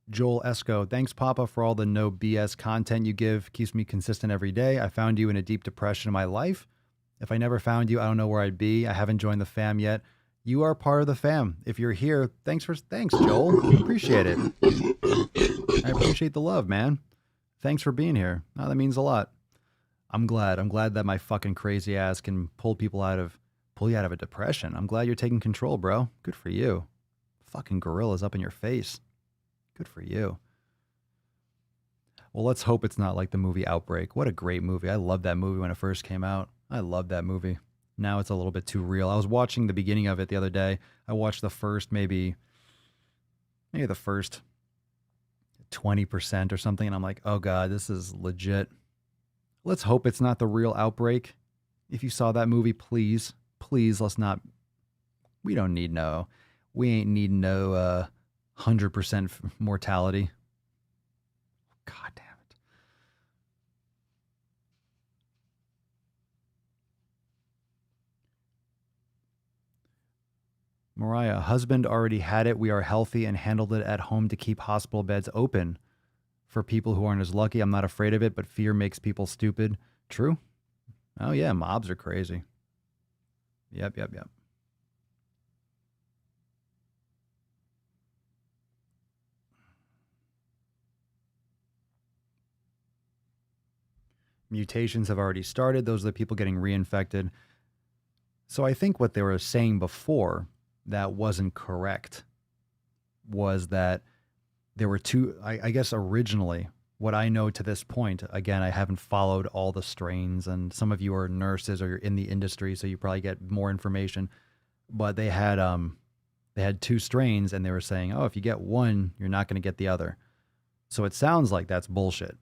Joel Esco, thanks, Papa, for all the no BS content you give. Keeps me consistent every day. I found you in a deep depression in my life. If I never found you, I don't know where I'd be. I haven't joined the fam yet. You are part of the fam. If you're here, thanks, Joel. Appreciate it. I appreciate the love, man. Thanks for being here. Oh, that means a lot. I'm glad. I'm glad that my fucking crazy ass can pull you out of a depression. I'm glad you're taking control, bro. Good for you. Fucking gorillas up in your face. Good for you. Well, let's hope it's not like the movie Outbreak. What a great movie. I loved that movie when it first came out. I loved that movie. Now it's a little bit too real. I was watching the beginning of it the other day. I watched the first, maybe the first 20% or something, and I'm like, oh God, this is legit. Let's hope it's not the real Outbreak. If you saw that movie, please, let's not. We ain't need no 100% mortality. God damn it. Mariah, husband already had it. We are healthy and handled it at home to keep hospital beds open. For people who aren't as lucky, I'm not afraid of it, but fear makes people stupid. True? Oh yeah, mobs are crazy. Yep. Mutations have already started. Those are the people getting reinfected. So I think what they were saying before that wasn't correct was that there were two, I guess originally, what I know to this point, again, I haven't followed all the strains, and some of you are nurses or you're in the industry, so you probably get more information. But they had two strains, and they were saying, oh, if you get one, you're not going to get the other. So it sounds like that's bullshit.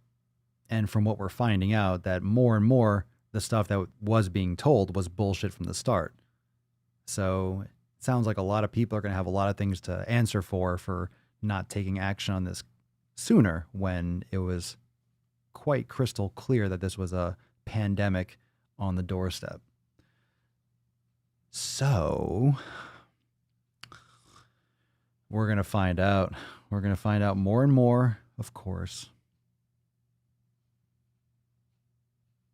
And from what we're finding out, that more and more the stuff that was being told was bullshit from the start. So it sounds like a lot of people are going to have a lot of things to answer for not taking action on this sooner, when it was quite crystal clear that this was a pandemic on the doorstep. So we're going to find out. We're going to find out more and more, of course.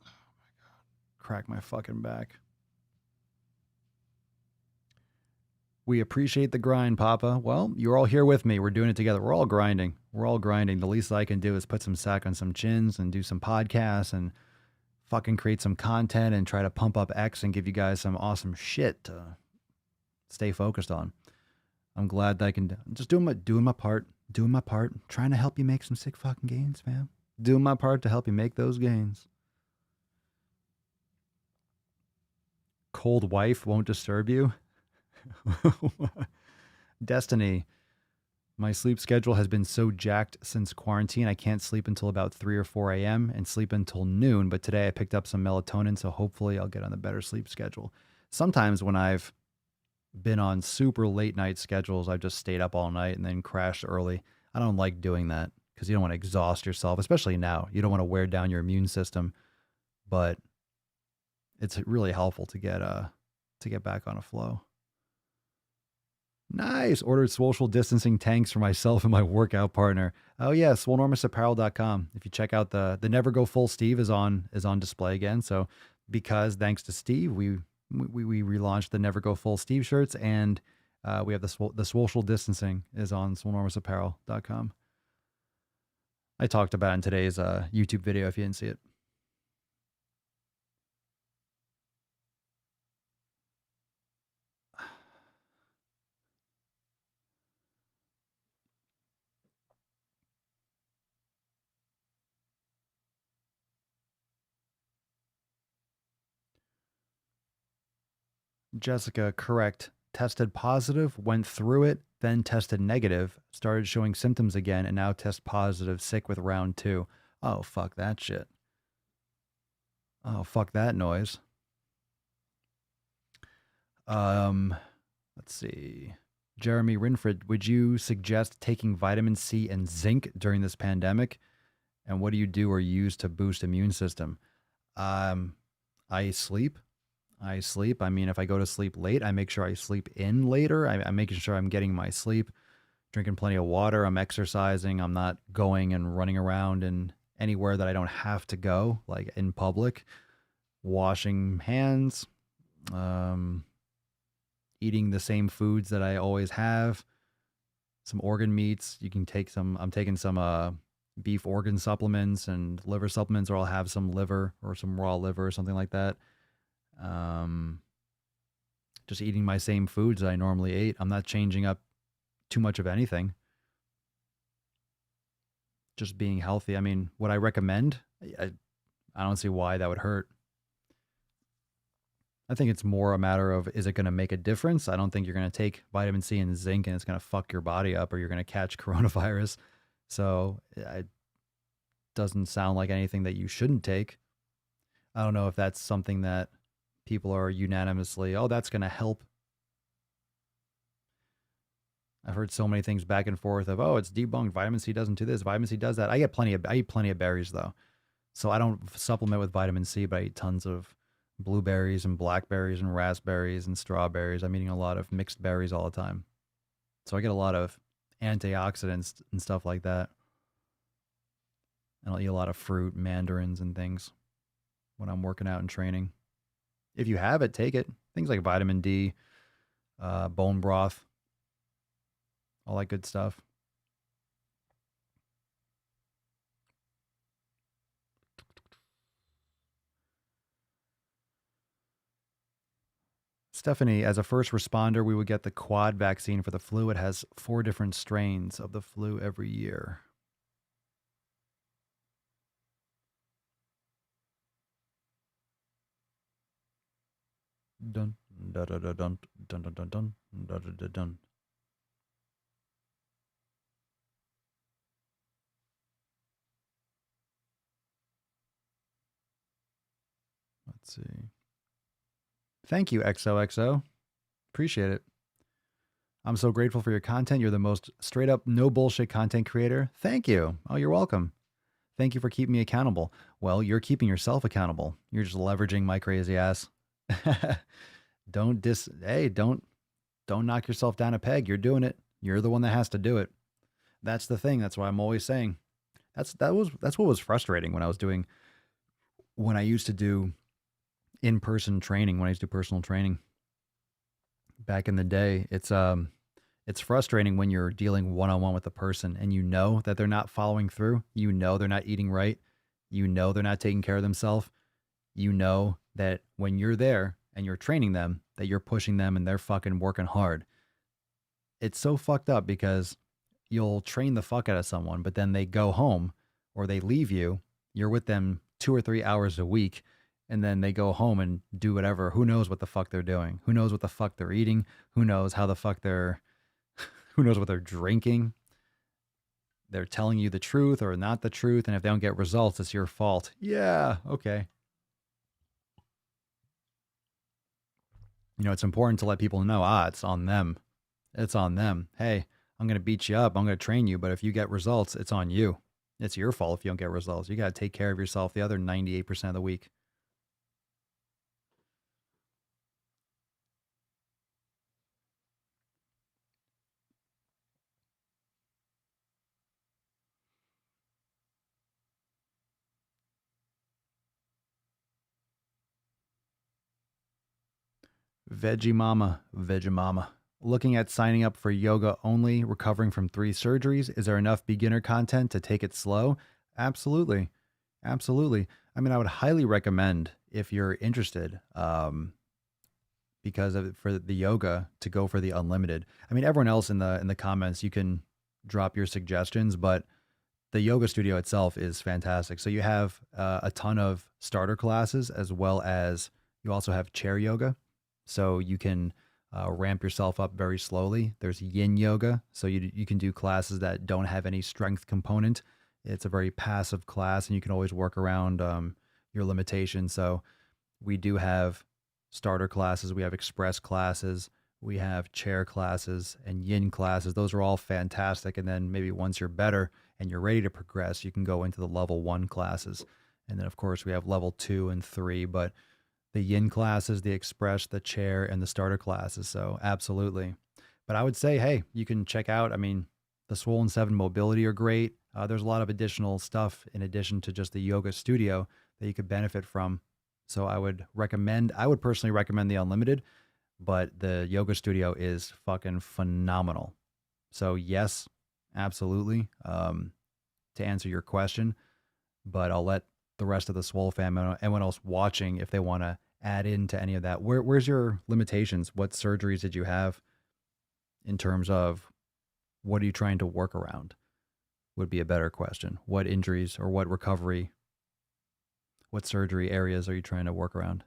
Oh my God. Crack my fucking back. We appreciate the grind, Papa. Well, you're all here with me. We're doing it together. We're all grinding. The least I can do is put some sack on some chins and do some podcasts and fucking create some content and try to pump up X and give you guys some awesome shit to stay focused on. I'm glad that I can just doing my part, trying to help you make some sick fucking gains, man. Doing my part to help you make those gains. Cold wife won't disturb you. Destiny. My sleep schedule has been so jacked since quarantine. I can't sleep until about 3 or 4 a.m. and sleep until noon. But today I picked up some melatonin, so hopefully I'll get on a better sleep schedule. Sometimes when I've been on super late night schedules, I've just stayed up all night and then crashed early. I don't like doing that because you don't want to exhaust yourself, especially now. You don't want to wear down your immune system, but it's really helpful to get back on a flow. Nice. Ordered social distancing tanks for myself and my workout partner. Oh yeah, swolenormousapparel.com. If you check out the Never Go Full Steve is on display again. So because thanks to Steve, we relaunched the Never Go Full Steve shirts, and we have the social distancing is on swolenormousapparel.com. I talked about it in today's YouTube video if you didn't see it. Jessica, correct. Tested positive, went through it, then tested negative, started showing symptoms again, and now test positive, sick with round 2. Oh, fuck that shit. Oh, fuck that noise. Let's see. Jeremy Rinfred, would you suggest taking vitamin C and zinc during this pandemic? And what do you do or use to boost immune system? I sleep. I mean, if I go to sleep late, I make sure I sleep in later. I'm making sure I'm getting my sleep, drinking plenty of water. I'm exercising. I'm not going and running around in anywhere that I don't have to go, like in public. Washing hands, eating the same foods that I always have. Some organ meats. You can take some. I'm taking some beef organ supplements and liver supplements, or I'll have some liver or some raw liver or something like that. Just eating my same foods that I normally ate. I'm not changing up too much of anything. Just being healthy. I mean, would I recommend? I don't see why that would hurt. I think it's more a matter of, is it going to make a difference? I don't think you're going to take vitamin C and zinc and it's going to fuck your body up or you're going to catch coronavirus. So it doesn't sound like anything that you shouldn't take. I don't know if that's something that people are unanimously, oh, that's going to help. I've heard so many things back and forth of, oh, it's debunked. Vitamin C doesn't do this. Vitamin C does that. I eat plenty of berries though. So I don't supplement with vitamin C, but I eat tons of blueberries and blackberries and raspberries and strawberries. I'm eating a lot of mixed berries all the time. So I get a lot of antioxidants and stuff like that. And I'll eat a lot of fruit, mandarins and things when I'm working out and training. If you have it, take it. Things like vitamin D, bone broth, all that good stuff. Stephanie, as a first responder, we would get the quad vaccine for the flu. It has 4 different strains of the flu every year. Dun dun dun dun dun dun dun dun dun dun dun dun. Let's see. Thank you, XOXO. Appreciate it. I'm so grateful for your content. You're the most straight up, no bullshit content creator. Thank you. Oh, you're welcome. Thank you for keeping me accountable. Well, you're keeping yourself accountable. You're just leveraging my crazy ass. Don't knock yourself down a peg. You're doing it. You're the one that has to do it. That's the thing. That's why I'm always saying. That's what was frustrating when I used to do in-person training, when I used to do personal training back in the day. It's frustrating when you're dealing one-on-one with a person and you know that they're not following through. You know they're not eating right. You know they're not taking care of themselves. You know that when you're there and you're training them, that you're pushing them and they're fucking working hard. It's so fucked up because you'll train the fuck out of someone, but then they go home or they leave you. You're with them 2 or 3 hours a week, and then they go home and do whatever. Who knows what the fuck they're doing? Who knows what the fuck they're eating? Who knows how the fuck they're, who knows what they're drinking? They're telling you the truth or not the truth. And if they don't get results, it's your fault. Yeah. Okay. It's important to let people know, it's on them. It's on them. Hey, I'm going to beat you up. I'm going to train you. But if you get results, it's on you. It's your fault if you don't get results. You got to take care of yourself the other 98% of the week. Veggie Mama. Looking at signing up for yoga only, recovering from 3 surgeries. Is there enough beginner content to take it slow? Absolutely. Absolutely. I mean, I would highly recommend if you're interested, for the yoga to go for the unlimited. I mean, everyone else in the comments, you can drop your suggestions, but the yoga studio itself is fantastic. So you have a ton of starter classes as well as you also have chair yoga. So you can ramp yourself up very slowly. There's yin yoga. So you can do classes that don't have any strength component. It's a very passive class and you can always work around your limitations. So we do have starter classes. We have express classes. We have chair classes and yin classes. Those are all fantastic. And then maybe once you're better and you're ready to progress, you can go into the level 1 classes. And then of course we have level 2 and 3, but the yin classes, the express, the chair, and the starter classes. So absolutely. But I would say, hey, you can check out, I mean, the Swole 7 mobility are great. There's a lot of additional stuff in addition to just the yoga studio that you could benefit from. So I would personally recommend the unlimited, but the yoga studio is fucking phenomenal. So yes, absolutely. To answer your question, but I'll let the rest of the Swole fam and anyone else watching, if they want to add into any of that. Where's your limitations? What surgeries did you have in terms of what are you trying to work around? Would be a better question. What injuries or what recovery, what surgery areas are you trying to work around?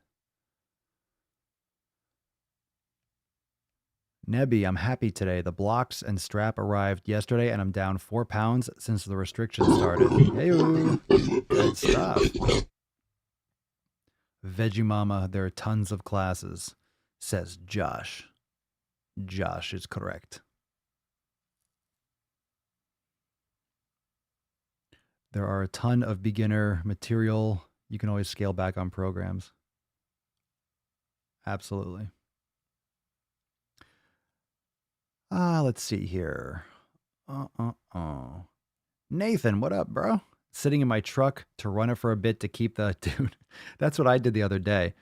Nebby, I'm happy today. The blocks and strap arrived yesterday, and I'm down 4 pounds since the restrictions started. Hey-oo. Good stuff. Veggie Mama, there are tons of classes, says Josh. Josh is correct. There are a ton of beginner material. You can always scale back on programs. Absolutely. Let's see here. Nathan, what up, bro? Sitting in my truck to run it for a bit to keep the... Dude, that's what I did the other day.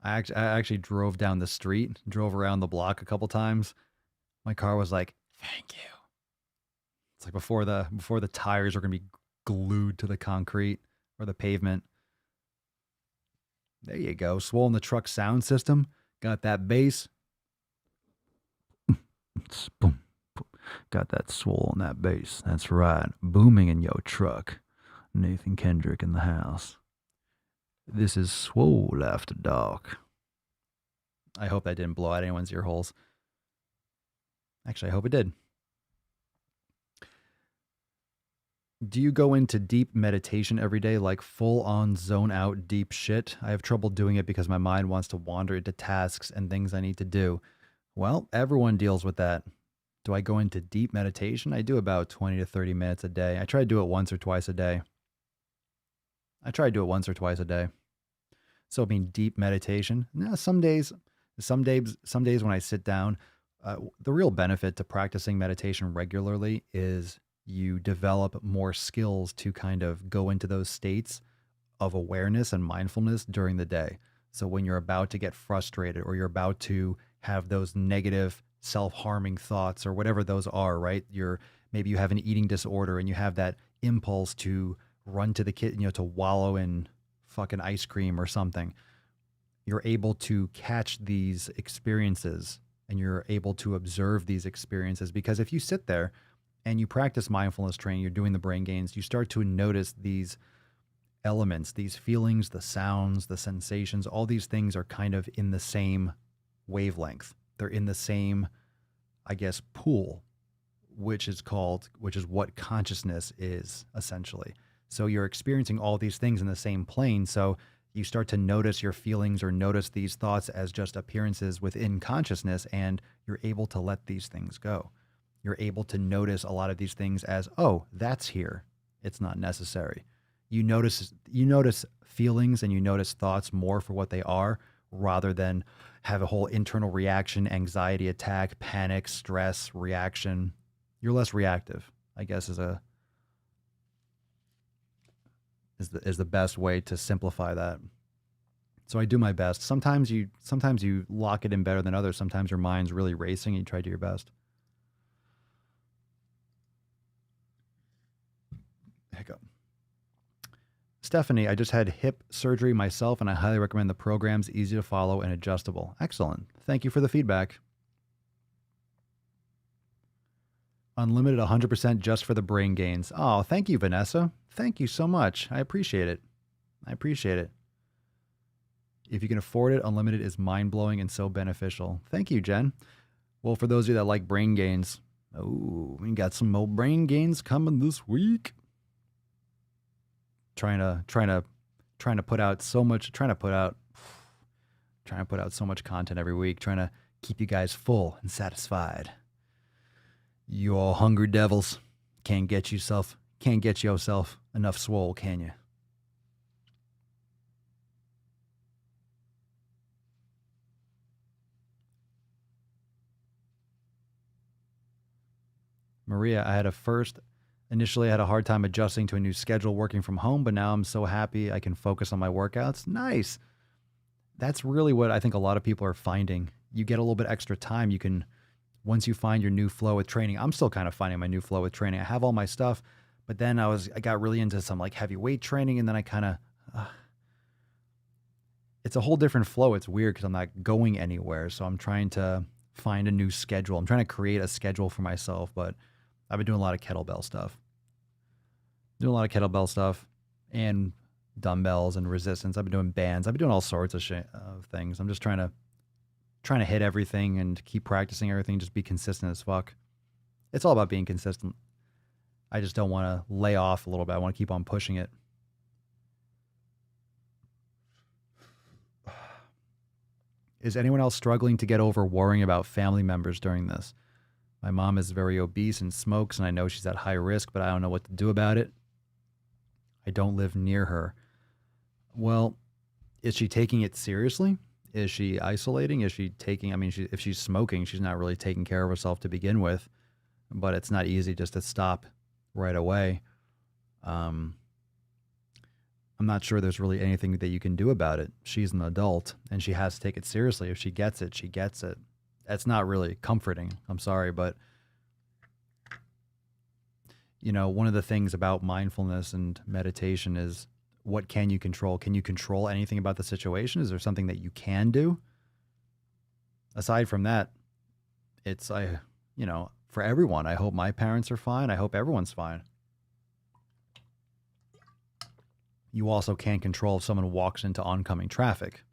I actually drove down the street, drove around the block a couple times. My car was like, thank you. It's like before the tires are going to be glued to the concrete or the pavement. There you go. Swole in the truck sound system. Got that bass. Boom. Got that swole on that bass. That's right. Booming in your truck. Nathan Kendrick in the house. This is Swole After Dark. I hope that didn't blow out anyone's ear holes. Actually, I hope it did. Do you go into deep meditation every day, like full-on zone-out deep shit? I have trouble doing it because my mind wants to wander into tasks and things I need to do. Well, everyone deals with that. Do I go into deep meditation? I do about 20 to 30 minutes a day. I try to do it once or twice a day. So I mean, deep meditation. No, some days when I sit down, the real benefit to practicing meditation regularly is you develop more skills to kind of go into those states of awareness and mindfulness during the day. So when you're about to get frustrated or you're about to have those negative self-harming thoughts or whatever those are, right? Maybe you have an eating disorder and you have that impulse to run to the kitchen, to wallow in fucking ice cream or something. you're able to catch these experiences and you're able to observe these experiences. Because if you sit there and you practice mindfulness training, you're doing the brain gains, you start to notice these elements, these feelings, the sounds, the sensations, all these things are kind of in the same wavelength. They're in the same, I guess, pool, which is what consciousness is essentially. So you're experiencing all these things in the same plane. So you start to notice your feelings or notice these thoughts as just appearances within consciousness, and you're able to let these things go. You're able to notice a lot of these things as, oh, that's here. It's not necessary. You notice feelings and you notice thoughts more for what they are, rather than have a whole internal reaction, anxiety attack, panic, stress, reaction. You're less reactive, I guess, is the best way to simplify that. So I do my best. Sometimes you lock it in better than others. Sometimes your mind's really racing and you try to do your best. Hiccup. Stephanie, I just had hip surgery myself and I highly recommend the programs, easy to follow and adjustable. Excellent. Thank you for the feedback. Unlimited 100% just for the brain gains. Oh, thank you, Vanessa. Thank you so much. I appreciate it. If you can afford it, unlimited is mind-blowing and so beneficial. Thank you, Jen. Well, for those of you that like brain gains, we got some more brain gains coming this week. Trying to put out so much content every week, trying to keep you guys full and satisfied. You all hungry devils can't get yourself enough swole, can you? Maria, initially I had a hard time adjusting to a new schedule working from home, but now I'm so happy I can focus on my workouts. Nice. That's really what I think a lot of people are finding. You get a little bit extra time. Once you find your new flow with training, I'm still kind of finding my new flow with training. I have all my stuff, but then I got really into some like heavy weight training, and then I it's a whole different flow. It's weird because I'm not going anywhere. So I'm trying to find a new schedule. I'm trying to create a schedule for myself, but I've been doing a lot of kettlebell stuff and dumbbells and resistance. I've been doing bands. I've been doing all sorts of things. I'm just trying to hit everything and keep practicing everything. Just be consistent as fuck. It's all about being consistent. I just don't want to lay off a little bit. I want to keep on pushing it. Is anyone else struggling to get over worrying about family members during this? My mom is very obese and smokes, and I know she's at high risk, but I don't know what to do about it. I don't live near her. Well, is she taking it seriously? Is she isolating? Is she taking, if she's smoking, she's not really taking care of herself to begin with, but it's not easy just to stop right away. I'm not sure there's really anything that you can do about it. She's an adult and she has to take it seriously. If she gets it, she gets it. That's not really comforting. I'm sorry, but one of the things about mindfulness and meditation is, what can you control? Can you control anything about the situation? Is there something that you can do? Aside from that, for everyone, I hope my parents are fine. I hope everyone's fine. You also can't control if someone walks into oncoming traffic.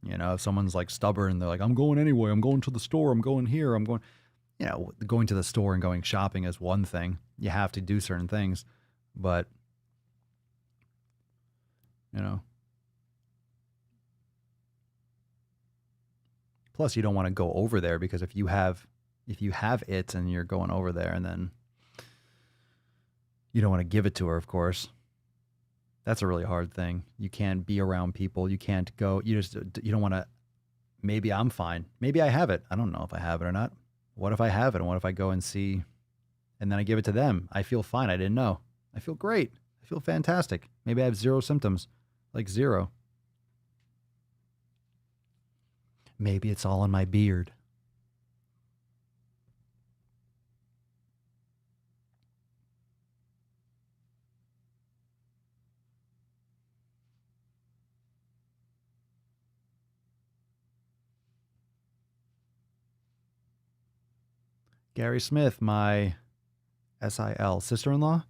If someone's like stubborn, they're like, I'm going anyway. I'm going to the store. I'm going here. I'm going, going to the store and going shopping is one thing. You have to do certain things, but plus you don't want to go over there, because if you have it and you're going over there, and then you don't want to give it to her, of course. That's a really hard thing. You can't be around people. You can't go. You don't want to. Maybe I'm fine. Maybe I have it. I don't know if I have it or not. What if I have it? And what if I go and see, and then I give it to them? I feel fine. I didn't know. I feel great. I feel fantastic. Maybe I have zero symptoms, like zero. Maybe it's all in my beard. Gary Smith, my SIL sister-in-law,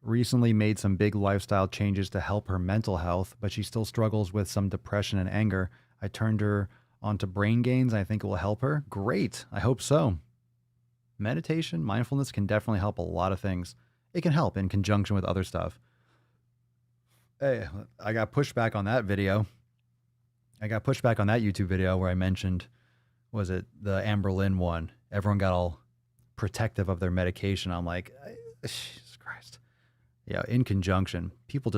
recently made some big lifestyle changes to help her mental health, but she still struggles with some depression and anger. I turned her onto brain gains. I think it will help her. Great. I hope so. Meditation, mindfulness can definitely help a lot of things. It can help in conjunction with other stuff. Hey, I got pushback on that video. I got pushback on that YouTube video where I mentioned, was it the Amber Lynn one? Everyone got all protective of their medication. I'm like, Jesus Christ. Yeah, in conjunction, people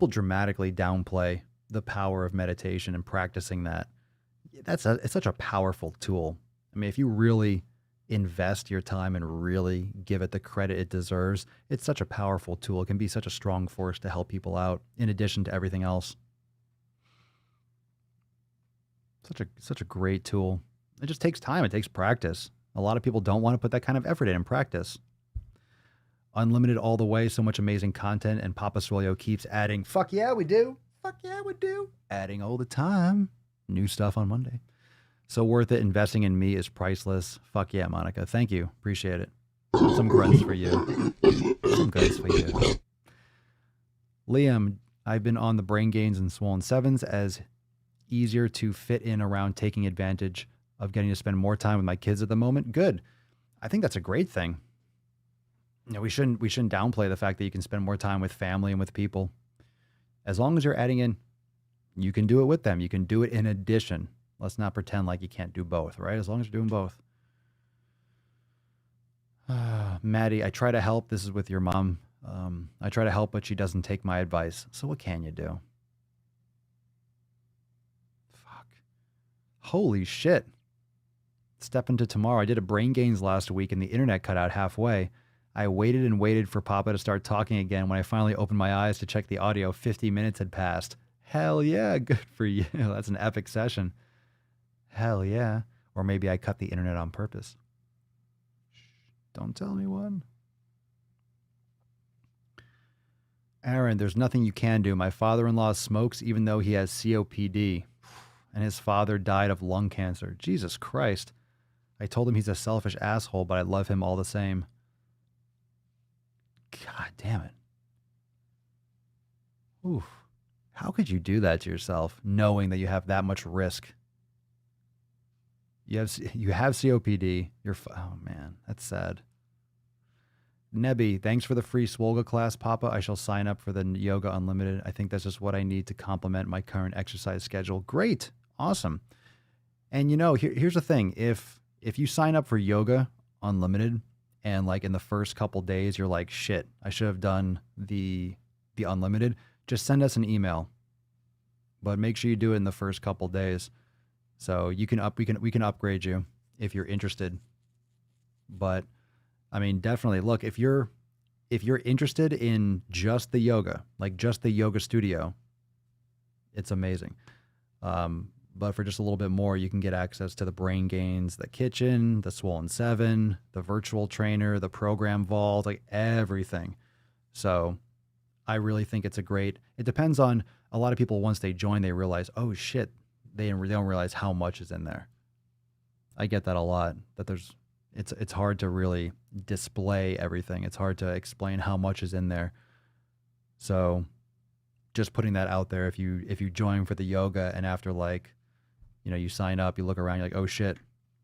dramatically downplay the power of meditation and practicing that. It's such a powerful tool. I mean, if you really invest your time and really give it the credit it deserves, it's such a powerful tool. It can be such a strong force to help people out in addition to everything else. Such a great tool. It just takes time. It takes practice. A lot of people don't want to put that kind of effort in and practice. Unlimited all the way. So much amazing content. And Papa Swolio keeps adding. Fuck yeah, we do. Fuck yeah, we do. Adding all the time. New stuff on Monday. So worth it. Investing in me is priceless. Fuck yeah, Monica. Thank you. Appreciate it. Some grunts for you. Some grunts for you. Liam, I've been on the brain gains and swollen sevens as easier to fit in around taking advantage of getting to spend more time with my kids at the moment. Good. I think that's a great thing. You know, we shouldn't downplay the fact that you can spend more time with family and with people. As long as you're adding in, you can do it with them. You can do it in addition. Let's not pretend like you can't do both, right? As long as you're doing both. Maddie, I try to help. This is with your mom. I try to help, but she doesn't take my advice. So what can you do? Fuck. Holy shit. Step into tomorrow. I did a brain gains last week and the internet cut out halfway. I waited and waited for Papa to start talking again. When I finally opened my eyes to check the audio, 50 minutes had passed. Hell yeah, good for you. That's an epic session. Hell yeah. Or maybe I cut the internet on purpose. Shh, don't tell anyone. Aaron, there's nothing you can do. My father-in-law smokes even though he has COPD. And his father died of lung cancer. Jesus Christ. I told him he's a selfish asshole, but I love him all the same. God damn it. Oof. How could you do that to yourself, knowing that you have that much risk? You have COPD. Oh man, that's sad. Nebby, thanks for the free Swolga class, Papa. I shall sign up for the Yoga Unlimited. I think that's just what I need to complement my current exercise schedule. Great. Awesome. And you know, here's the thing. If you sign up for Yoga Unlimited and like in the first couple days, you're like, shit, I should have done the Unlimited, just send us an email. But make sure you do it in the first couple days. So we can upgrade you if you're interested. But I mean, definitely look, if you're interested in just the yoga, like just the yoga studio, it's amazing. But for just a little bit more, you can get access to the brain gains, the kitchen, the Swollen 7, the virtual trainer, the program vault, like everything. So I really think it's it depends on a lot of people. Once they join, they realize, oh shit, they don't realize how much is in there. I get that a lot, that it's hard to really display everything. It's hard to explain how much is in there. So just putting that out there, if you join for the yoga and after you sign up, you look around, you're like, oh shit,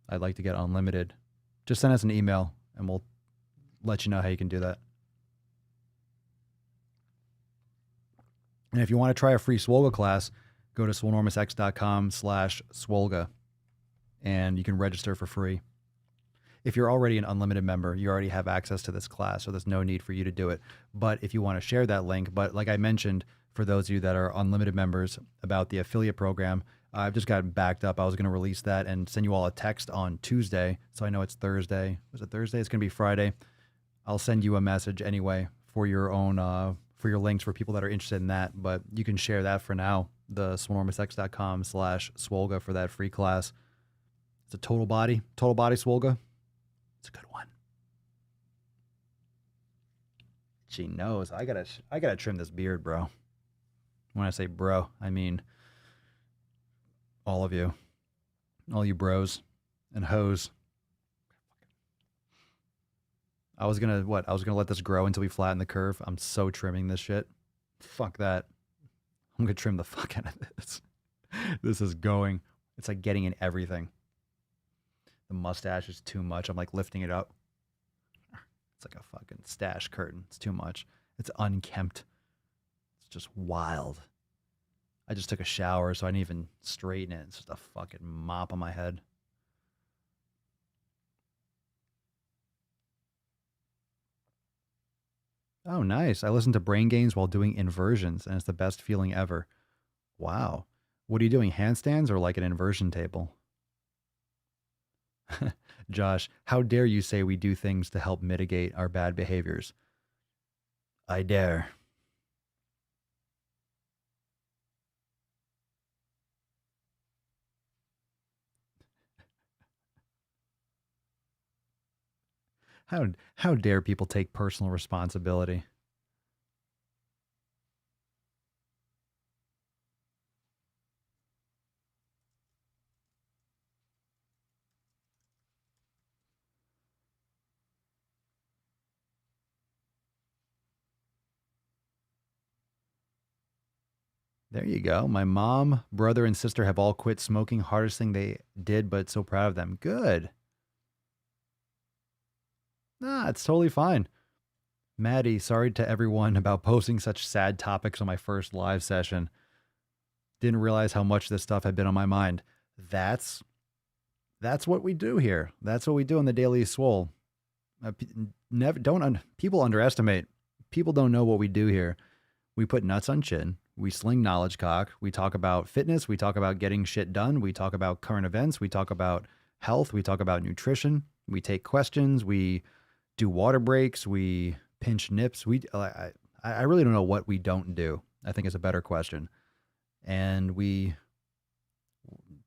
I'd like to get unlimited. Just send us an email and we'll let you know how you can do that. And if you want to try a free Swolga class, go to swolenormousx.com/Swolga and you can register for free. If you're already an unlimited member, you already have access to this class, so there's no need for you to do it. But if you want to share that link, but like I mentioned, for those of you that are unlimited members about the affiliate program, I've just gotten backed up. I was going to release that and send you all a text on Tuesday, so I know it's Thursday. Was it Thursday? It's going to be Friday. I'll send you a message anyway for your own, for your links for people that are interested in that. But you can share that for now, the swolenormousx.com/Swolga for that free class. It's a total body Swolga. It's a good one. She knows. I gotta trim this beard, bro. When I say bro, I mean all of you. All you bros and hoes. I was gonna what? I was gonna let this grow until we flatten the curve. I'm so trimming this shit. Fuck that. I'm gonna trim the fuck out of this. This is going. It's like getting in everything. The mustache is too much. I'm like lifting it up. It's like a fucking stash curtain. It's too much. It's unkempt. It's just wild. I just took a shower, so I didn't even straighten it. It's just a fucking mop on my head. Oh, nice. I listen to brain gains while doing inversions, and it's the best feeling ever. Wow. What are you doing? Handstands or like an inversion table? Josh, how dare you say we do things to help mitigate our bad behaviors? I dare. How dare people take personal responsibility? There you go. My mom, brother, and sister have all quit smoking. Hardest thing they did, but so proud of them. Good. Nah, it's totally fine. Maddie, sorry to everyone about posting such sad topics on my first live session. Didn't realize how much this stuff had been on my mind. That's what we do here. That's what we do in the Daily Swole. People underestimate. People don't know what we do here. We put nuts on chin. We sling knowledge cock. We talk about fitness. We talk about getting shit done. We talk about current events. We talk about health. We talk about nutrition. We take questions. We do water breaks. We pinch nips. I really don't know what we don't do. I think it's a better question. And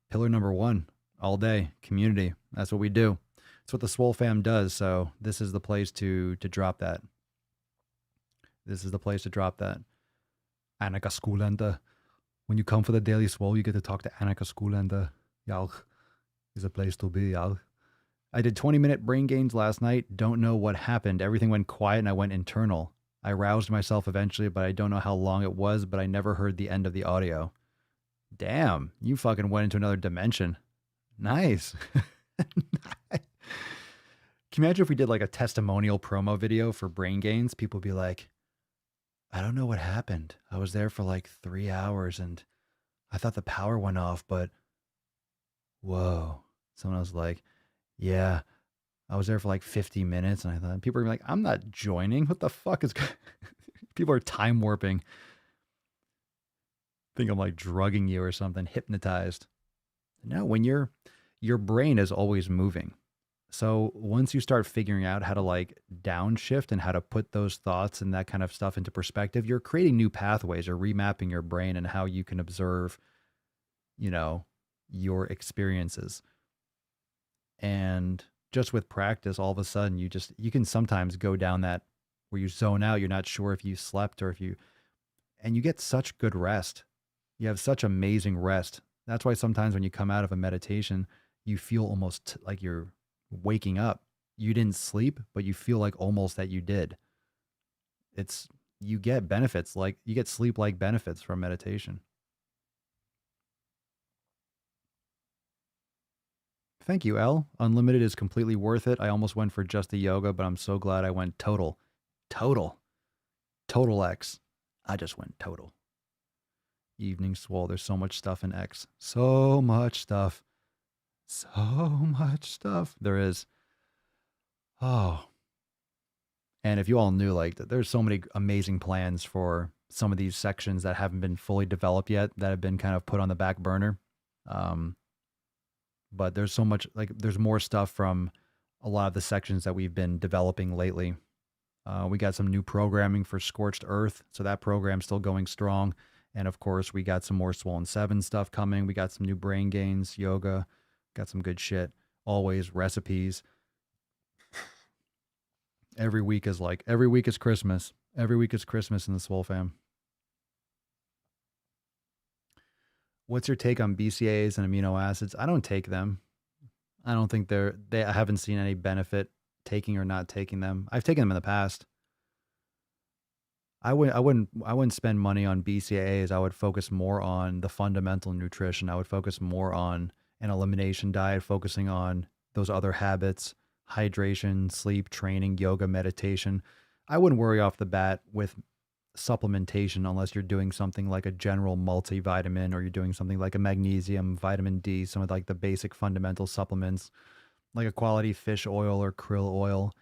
pillar number one, all day, community. That's what we do. It's what the Swole fam does. So this is the place to drop that. This is the place to drop that. Annika Skoolende. When you come for the Daily Swole, you get to talk to Annika Skoolende. Y'all is a place to be, y'all. I did 20-minute brain gains last night. Don't know what happened. Everything went quiet and I went internal. I roused myself eventually, but I don't know how long it was, but I never heard the end of the audio. Damn, you fucking went into another dimension. Nice. Can you imagine if we did like a testimonial promo video for brain gains? People would be like, I don't know what happened. I was there for like 3 hours and I thought the power went off, but whoa. Someone else was like, yeah, I was there for like 50 minutes. And I thought, people are like, I'm not joining. What the fuck is people are time warping. Think I'm like drugging you or something, hypnotized. No, when your brain is always moving. So once you start figuring out how to like downshift and how to put those thoughts and that kind of stuff into perspective, you're creating new pathways or remapping your brain and how you can observe, your experiences. And just with practice, all of a sudden you can sometimes go down that where you zone out. You're not sure if you slept or and you get such good rest. You have such amazing rest. That's why sometimes when you come out of a meditation, you feel almost like you're waking up. You didn't sleep, but you feel like almost that you did. You get benefits, like you get sleep-like benefits from meditation. Thank you, L. Unlimited is completely worth it. I almost went for just the yoga, but I'm so glad I went total. Total X. I just went total. Evening Swole. There's so much stuff in X. So much stuff. So much stuff. There is. Oh. And if you all knew, like, there's so many amazing plans for some of these sections that haven't been fully developed yet, that have been kind of put on the back burner. But there's so much, like, there's more stuff from a lot of the sections that we've been developing lately. We got some new programming for Scorched Earth, so that program's still going strong. And of course, we got some more Swollen 7 stuff coming. We got some new brain gains, yoga, got some good shit. Always recipes. Every week is Christmas. Every week is Christmas in the Swole fam. What's your take on BCAAs and amino acids? I don't take them. I don't think I haven't seen any benefit taking or not taking them. I've taken them in the past. I wouldn't spend money on BCAAs. I would focus more on the fundamental nutrition. I would focus more on an elimination diet, focusing on those other habits, hydration, sleep, training, yoga, meditation. I wouldn't worry off the bat with supplementation unless you're doing something like a general multivitamin or you're doing something like a magnesium, vitamin D, some of like the basic fundamental supplements like a quality fish oil or krill oil,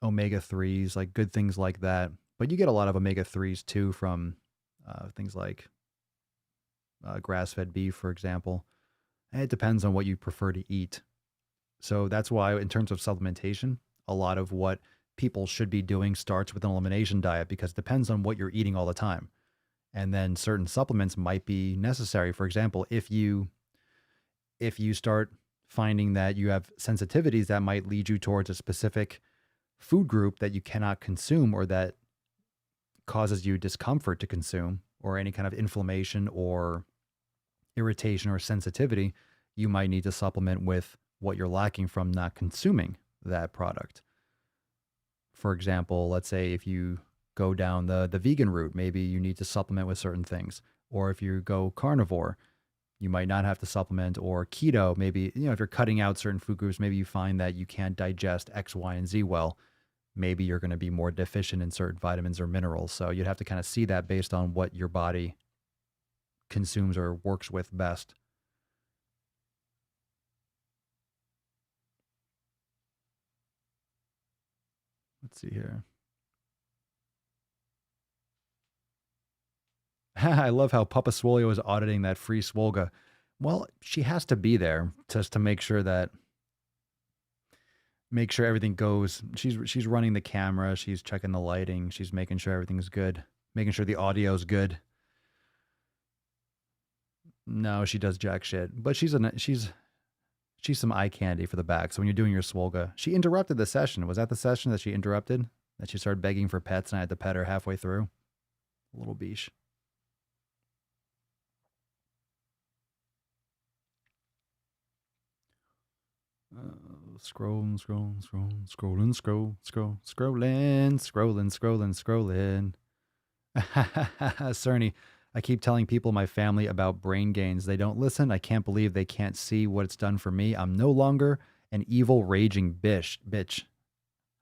omega 3s, like good things like that. But you get a lot of omega 3s too from things like grass fed beef, for example. And it depends on what you prefer to eat. So that's why, in terms of supplementation, a lot of what people should be doing starts with an elimination diet because it depends on what you're eating all the time. And then certain supplements might be necessary. For example, if you start finding that you have sensitivities that might lead you towards a specific food group that you cannot consume or that causes you discomfort to consume or any kind of inflammation or irritation or sensitivity, you might need to supplement with what you're lacking from not consuming that product. For example, let's say if you go down the vegan route, maybe you need to supplement with certain things. Or if you go carnivore, you might not have to supplement. Or keto, maybe, if you're cutting out certain food groups, maybe you find that you can't digest X, Y, and Z well. Maybe you're going to be more deficient in certain vitamins or minerals. So you'd have to kind of see that based on what your body consumes or works with best. Let's see here. I love how Papa Swolio is auditing that free Swolga. Well, she has to be there just to make sure everything goes. She's running the camera, she's checking the lighting, she's making sure everything's good, making sure the audio's good. No, she does jack shit, but she's some eye candy for the back. So when you're doing your Swolga, she interrupted the session. Was that the session that she interrupted? That she started begging for pets and I had to pet her halfway through? A little beesh. Scrolling. Cerny, I keep telling people in my family about brain gains. They don't listen. I can't believe they can't see what it's done for me. I'm no longer an evil, raging bitch.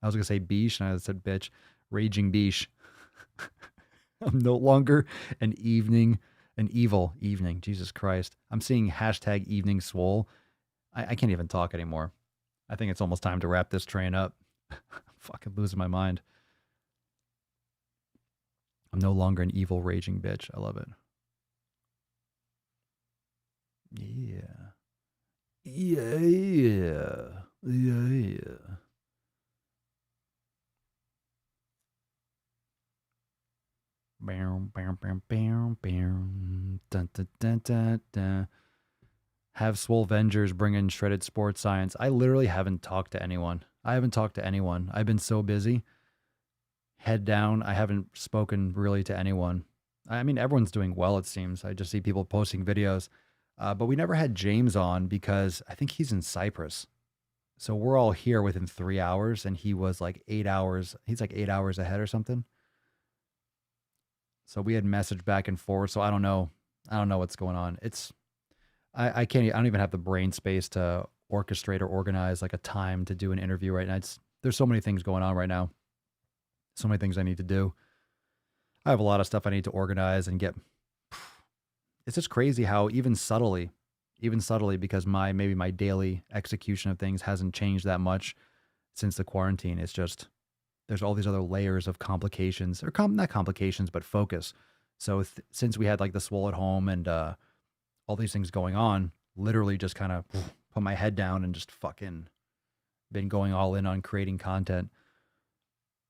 I was going to say beesh, and I said bitch. Raging beesh. I'm no longer an evil evening. Jesus Christ. I'm seeing hashtag evening swole. I can't even talk anymore. I think it's almost time to wrap this train up. I'm fucking losing my mind. I'm no longer an evil, raging bitch. I love it. Yeah. Bam, bam, bam, bam, bam. Dun, dun, dun, dun, dun. Have Swole Vengers bring in shredded sports science. I literally haven't talked to anyone. I've been so busy. Head down. I haven't spoken really to anyone. I mean, everyone's doing well, it seems. I just see people posting videos. But we never had James on because I think he's in Cyprus. So we're all here within 3 hours, and he was like 8 hours. He's like 8 hours ahead or something. So we had messaged back and forth. So I don't know. What's going on. I don't even have the brain space to orchestrate or organize like a time to do an interview right now. There's so many things going on right now. So many things I need to do. I have a lot of stuff I need to organize and get. It's just crazy how even subtly, because maybe my daily execution of things hasn't changed that much since the quarantine. It's just, there's all these other layers of complications, or not complications, but focus. So since we had like the Swole at home and all these things going on, literally just kind of put my head down and just fucking been going all in on creating content.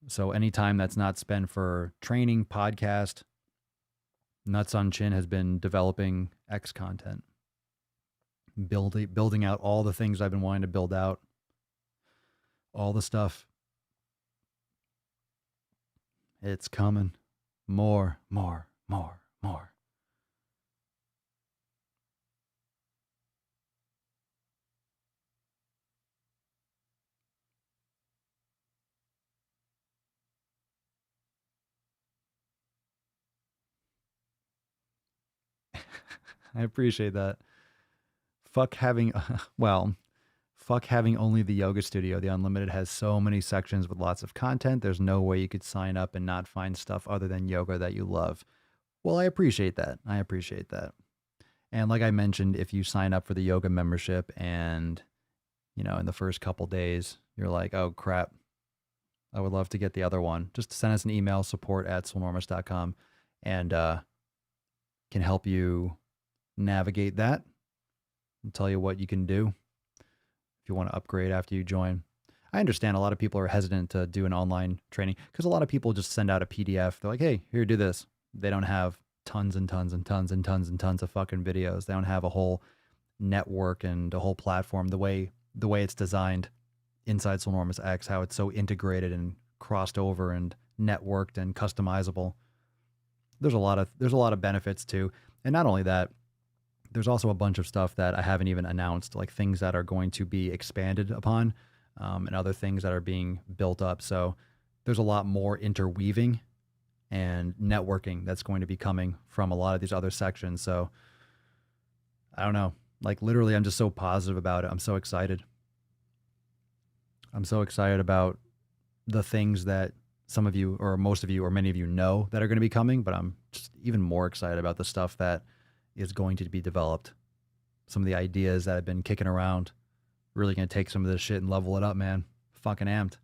So any time that's not spent for training, podcast, Nuts on Chin has been developing X content, building out all the things I've been wanting to build out, all the stuff. It's coming. More. I appreciate that. Fuck having, fuck having only the yoga studio. The Unlimited has so many sections with lots of content. There's no way you could sign up and not find stuff other than yoga that you love. Well, I appreciate that. I appreciate that. And like I mentioned, if you sign up for the yoga membership and, you know, in the first couple days, you're like, oh crap, I would love to get the other one. Just send us an email, support@swolenormous.com, and can help you navigate that and tell you what you can do if you want to upgrade after you join. I understand a lot of people are hesitant to do an online training because a lot of people just send out a PDF. They're like, hey, here, do this. They don't have tons and tons and tons and tons and tons of fucking videos. They don't have a whole network and a whole platform the way it's designed inside Swolenormous X, how it's so integrated and crossed over and networked and customizable. There's a lot of benefits too. And not only that, there's also a bunch of stuff that I haven't even announced, like things that are going to be expanded upon, and other things that are being built up. So there's a lot more interweaving and networking that's going to be coming from a lot of these other sections. So I don't know, like literally, I'm just so positive about it. I'm so excited. I'm so excited about the things that some of you or most of you or many of you know that are going to be coming, but I'm just even more excited about the stuff that is going to be developed. Some of the ideas that have been kicking around, really going to take some of this shit and level it up, man. Fucking amped.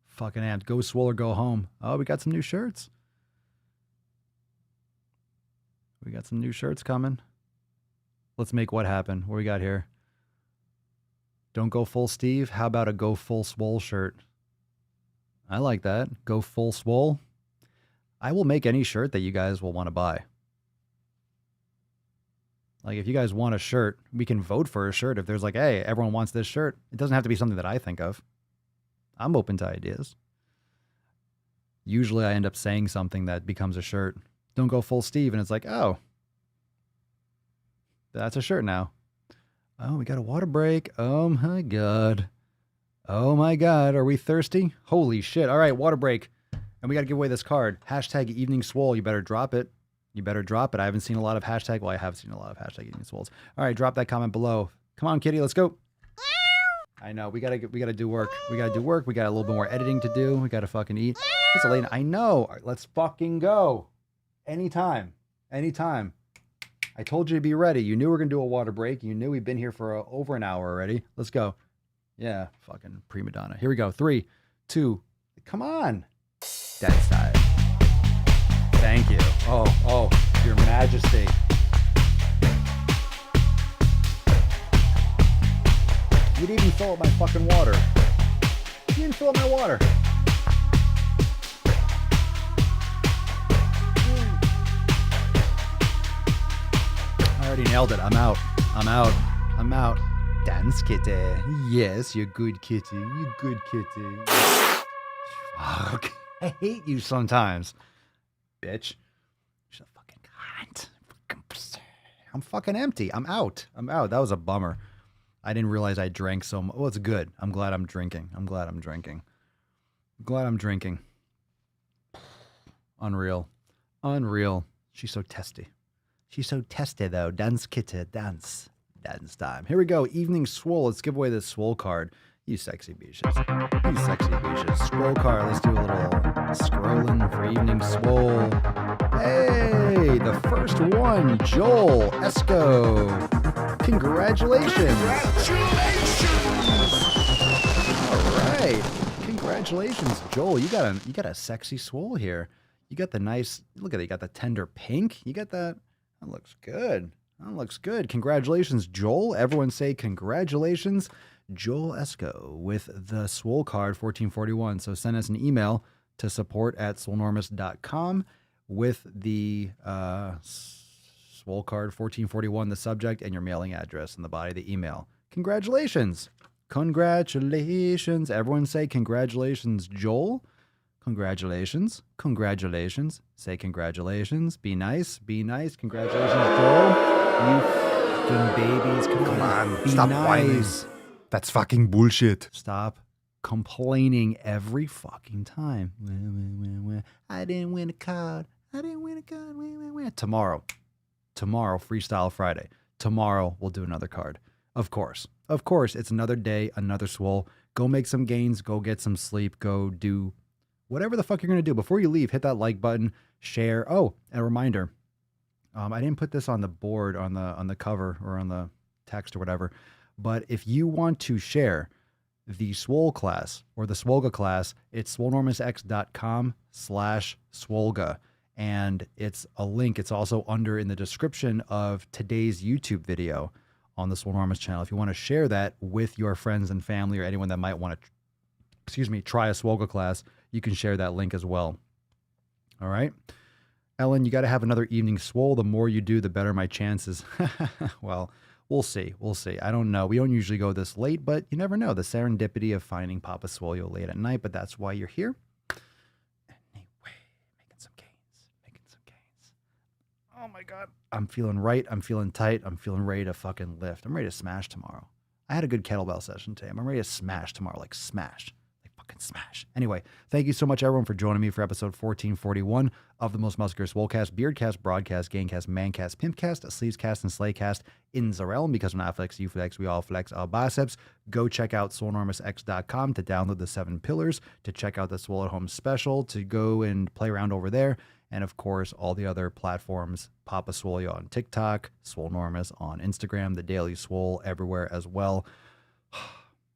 Fucking amped. Go Swole or go home. Oh, we got some new shirts. We got some new shirts coming. Let's make what happen. What we got here? Don't go full Steve. How about a go full Swole shirt? I like that. Go full Swole. I will make any shirt that you guys will want to buy. Like if you guys want a shirt, we can vote for a shirt. If there's like, hey, everyone wants this shirt. It doesn't have to be something that I think of. I'm open to ideas. Usually I end up saying something that becomes a shirt. Don't go full Steve. And it's like, oh, that's a shirt now. Oh, we got a water break. Oh my God. Oh my God. Are we thirsty? Holy shit. All right, water break. And we got to give away this card. Hashtag Evening Swole. You better drop it. You better drop it. I haven't seen a lot of hashtag. Well, I have seen a lot of hashtag Evening Swoles. All right, drop that comment below. Come on, kitty. Let's go. I know. We gotta do work. We gotta do work. We got a little bit more editing to do. We gotta fucking eat. It's a late. I know. All right, let's fucking go. Anytime. Anytime. I told you to be ready. You knew we were going to do a water break. You knew we've been here for over an hour already. Let's go. Yeah, fucking prima donna. Here we go. 3, 2, come on. That's time. Thank you. Oh, your majesty. You didn't even fill up my fucking water. You didn't fill up my water. I already nailed it. I'm out. Dance kitty. Yes, you're good kitty. You good kitty. Fuck. I hate you sometimes. Bitch. You're a fucking cunt. I'm fucking empty. I'm out. That was a bummer. I didn't realize I drank so much. Well, it's good. I'm glad I'm drinking. Unreal. She's so testy. Though. Dance kitty, dance. Dance time. Here we go. Evening Swole. Let's give away this Swole card. You sexy bitches. Scroll card. Let's do a little scrolling for Evening Swole. Hey, the first one, Joel Esco. Congratulations. All right. Congratulations, Joel. You got a sexy Swole here. You got the nice, look at it. You got the tender pink. You got that. That looks good. Congratulations, Joel. Everyone say congratulations, Joel Esco, with the Swole card 1441. So send us an email to support@swolenormous.com with the Swole card 1441, the subject, and your mailing address in the body of the email. Congratulations. Everyone say congratulations, Joel. Congratulations. Say congratulations. Be nice. Congratulations, Joel. You fucking babies. Come on. Be Stop nice. whining. That's fucking bullshit. Stop complaining every fucking time. I didn't win a card. Tomorrow. Tomorrow, Freestyle Friday. Tomorrow, we'll do another card. Of course, it's another day, another Swole. Go make some gains, go get some sleep, go do whatever the fuck you're going to do. Before you leave, hit that like button, share. Oh, and a reminder, I didn't put this on the board, on the cover or on the text or whatever, but if you want to share the Swole class or the Swolga class, it's swolenormousx.com/Swolga. And it's a link. It's also under in the description of today's YouTube video on the Swole Enormous channel. If you want to share that with your friends and family or anyone that might want to, try a Swolga class, you can share that link as well. All right. Ellen, you got to have another evening Swole. The more you do, the better my chances. Well, we'll see. We'll see. I don't know. We don't usually go this late, but you never know. The serendipity of finding Papa Swolio late at night, but that's why you're here. Oh my God. I'm feeling right. I'm feeling tight. I'm feeling ready to fucking lift. I'm ready to smash tomorrow. I had a good kettlebell session today. I'm ready to smash tomorrow. Like smash. Like fucking smash. Anyway, thank you so much, everyone, for joining me for episode 1441 of the Most Muscular Swolecast, Beardcast, Broadcast, Gamecast, Mancast, Pimpcast, Sleevescast, and Slaycast in the realm. Because when I flex, you flex, we all flex our biceps. Go check out swolenormousx.com to download the 7 pillars, to check out the Swole at Home special, to go and play around over there. And of course, all the other platforms, Papa Swole on TikTok, Swolenormous on Instagram, The Daily Swole everywhere as well.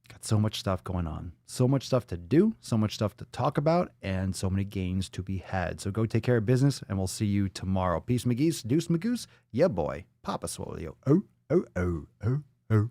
Got so much stuff going on, so much stuff to do, so much stuff to talk about, and so many gains to be had. So go take care of business, and we'll see you tomorrow. Peace, McGeese, deuce, Magoose, yeah, boy, Papa Swole. Oh, oh, oh, oh, oh.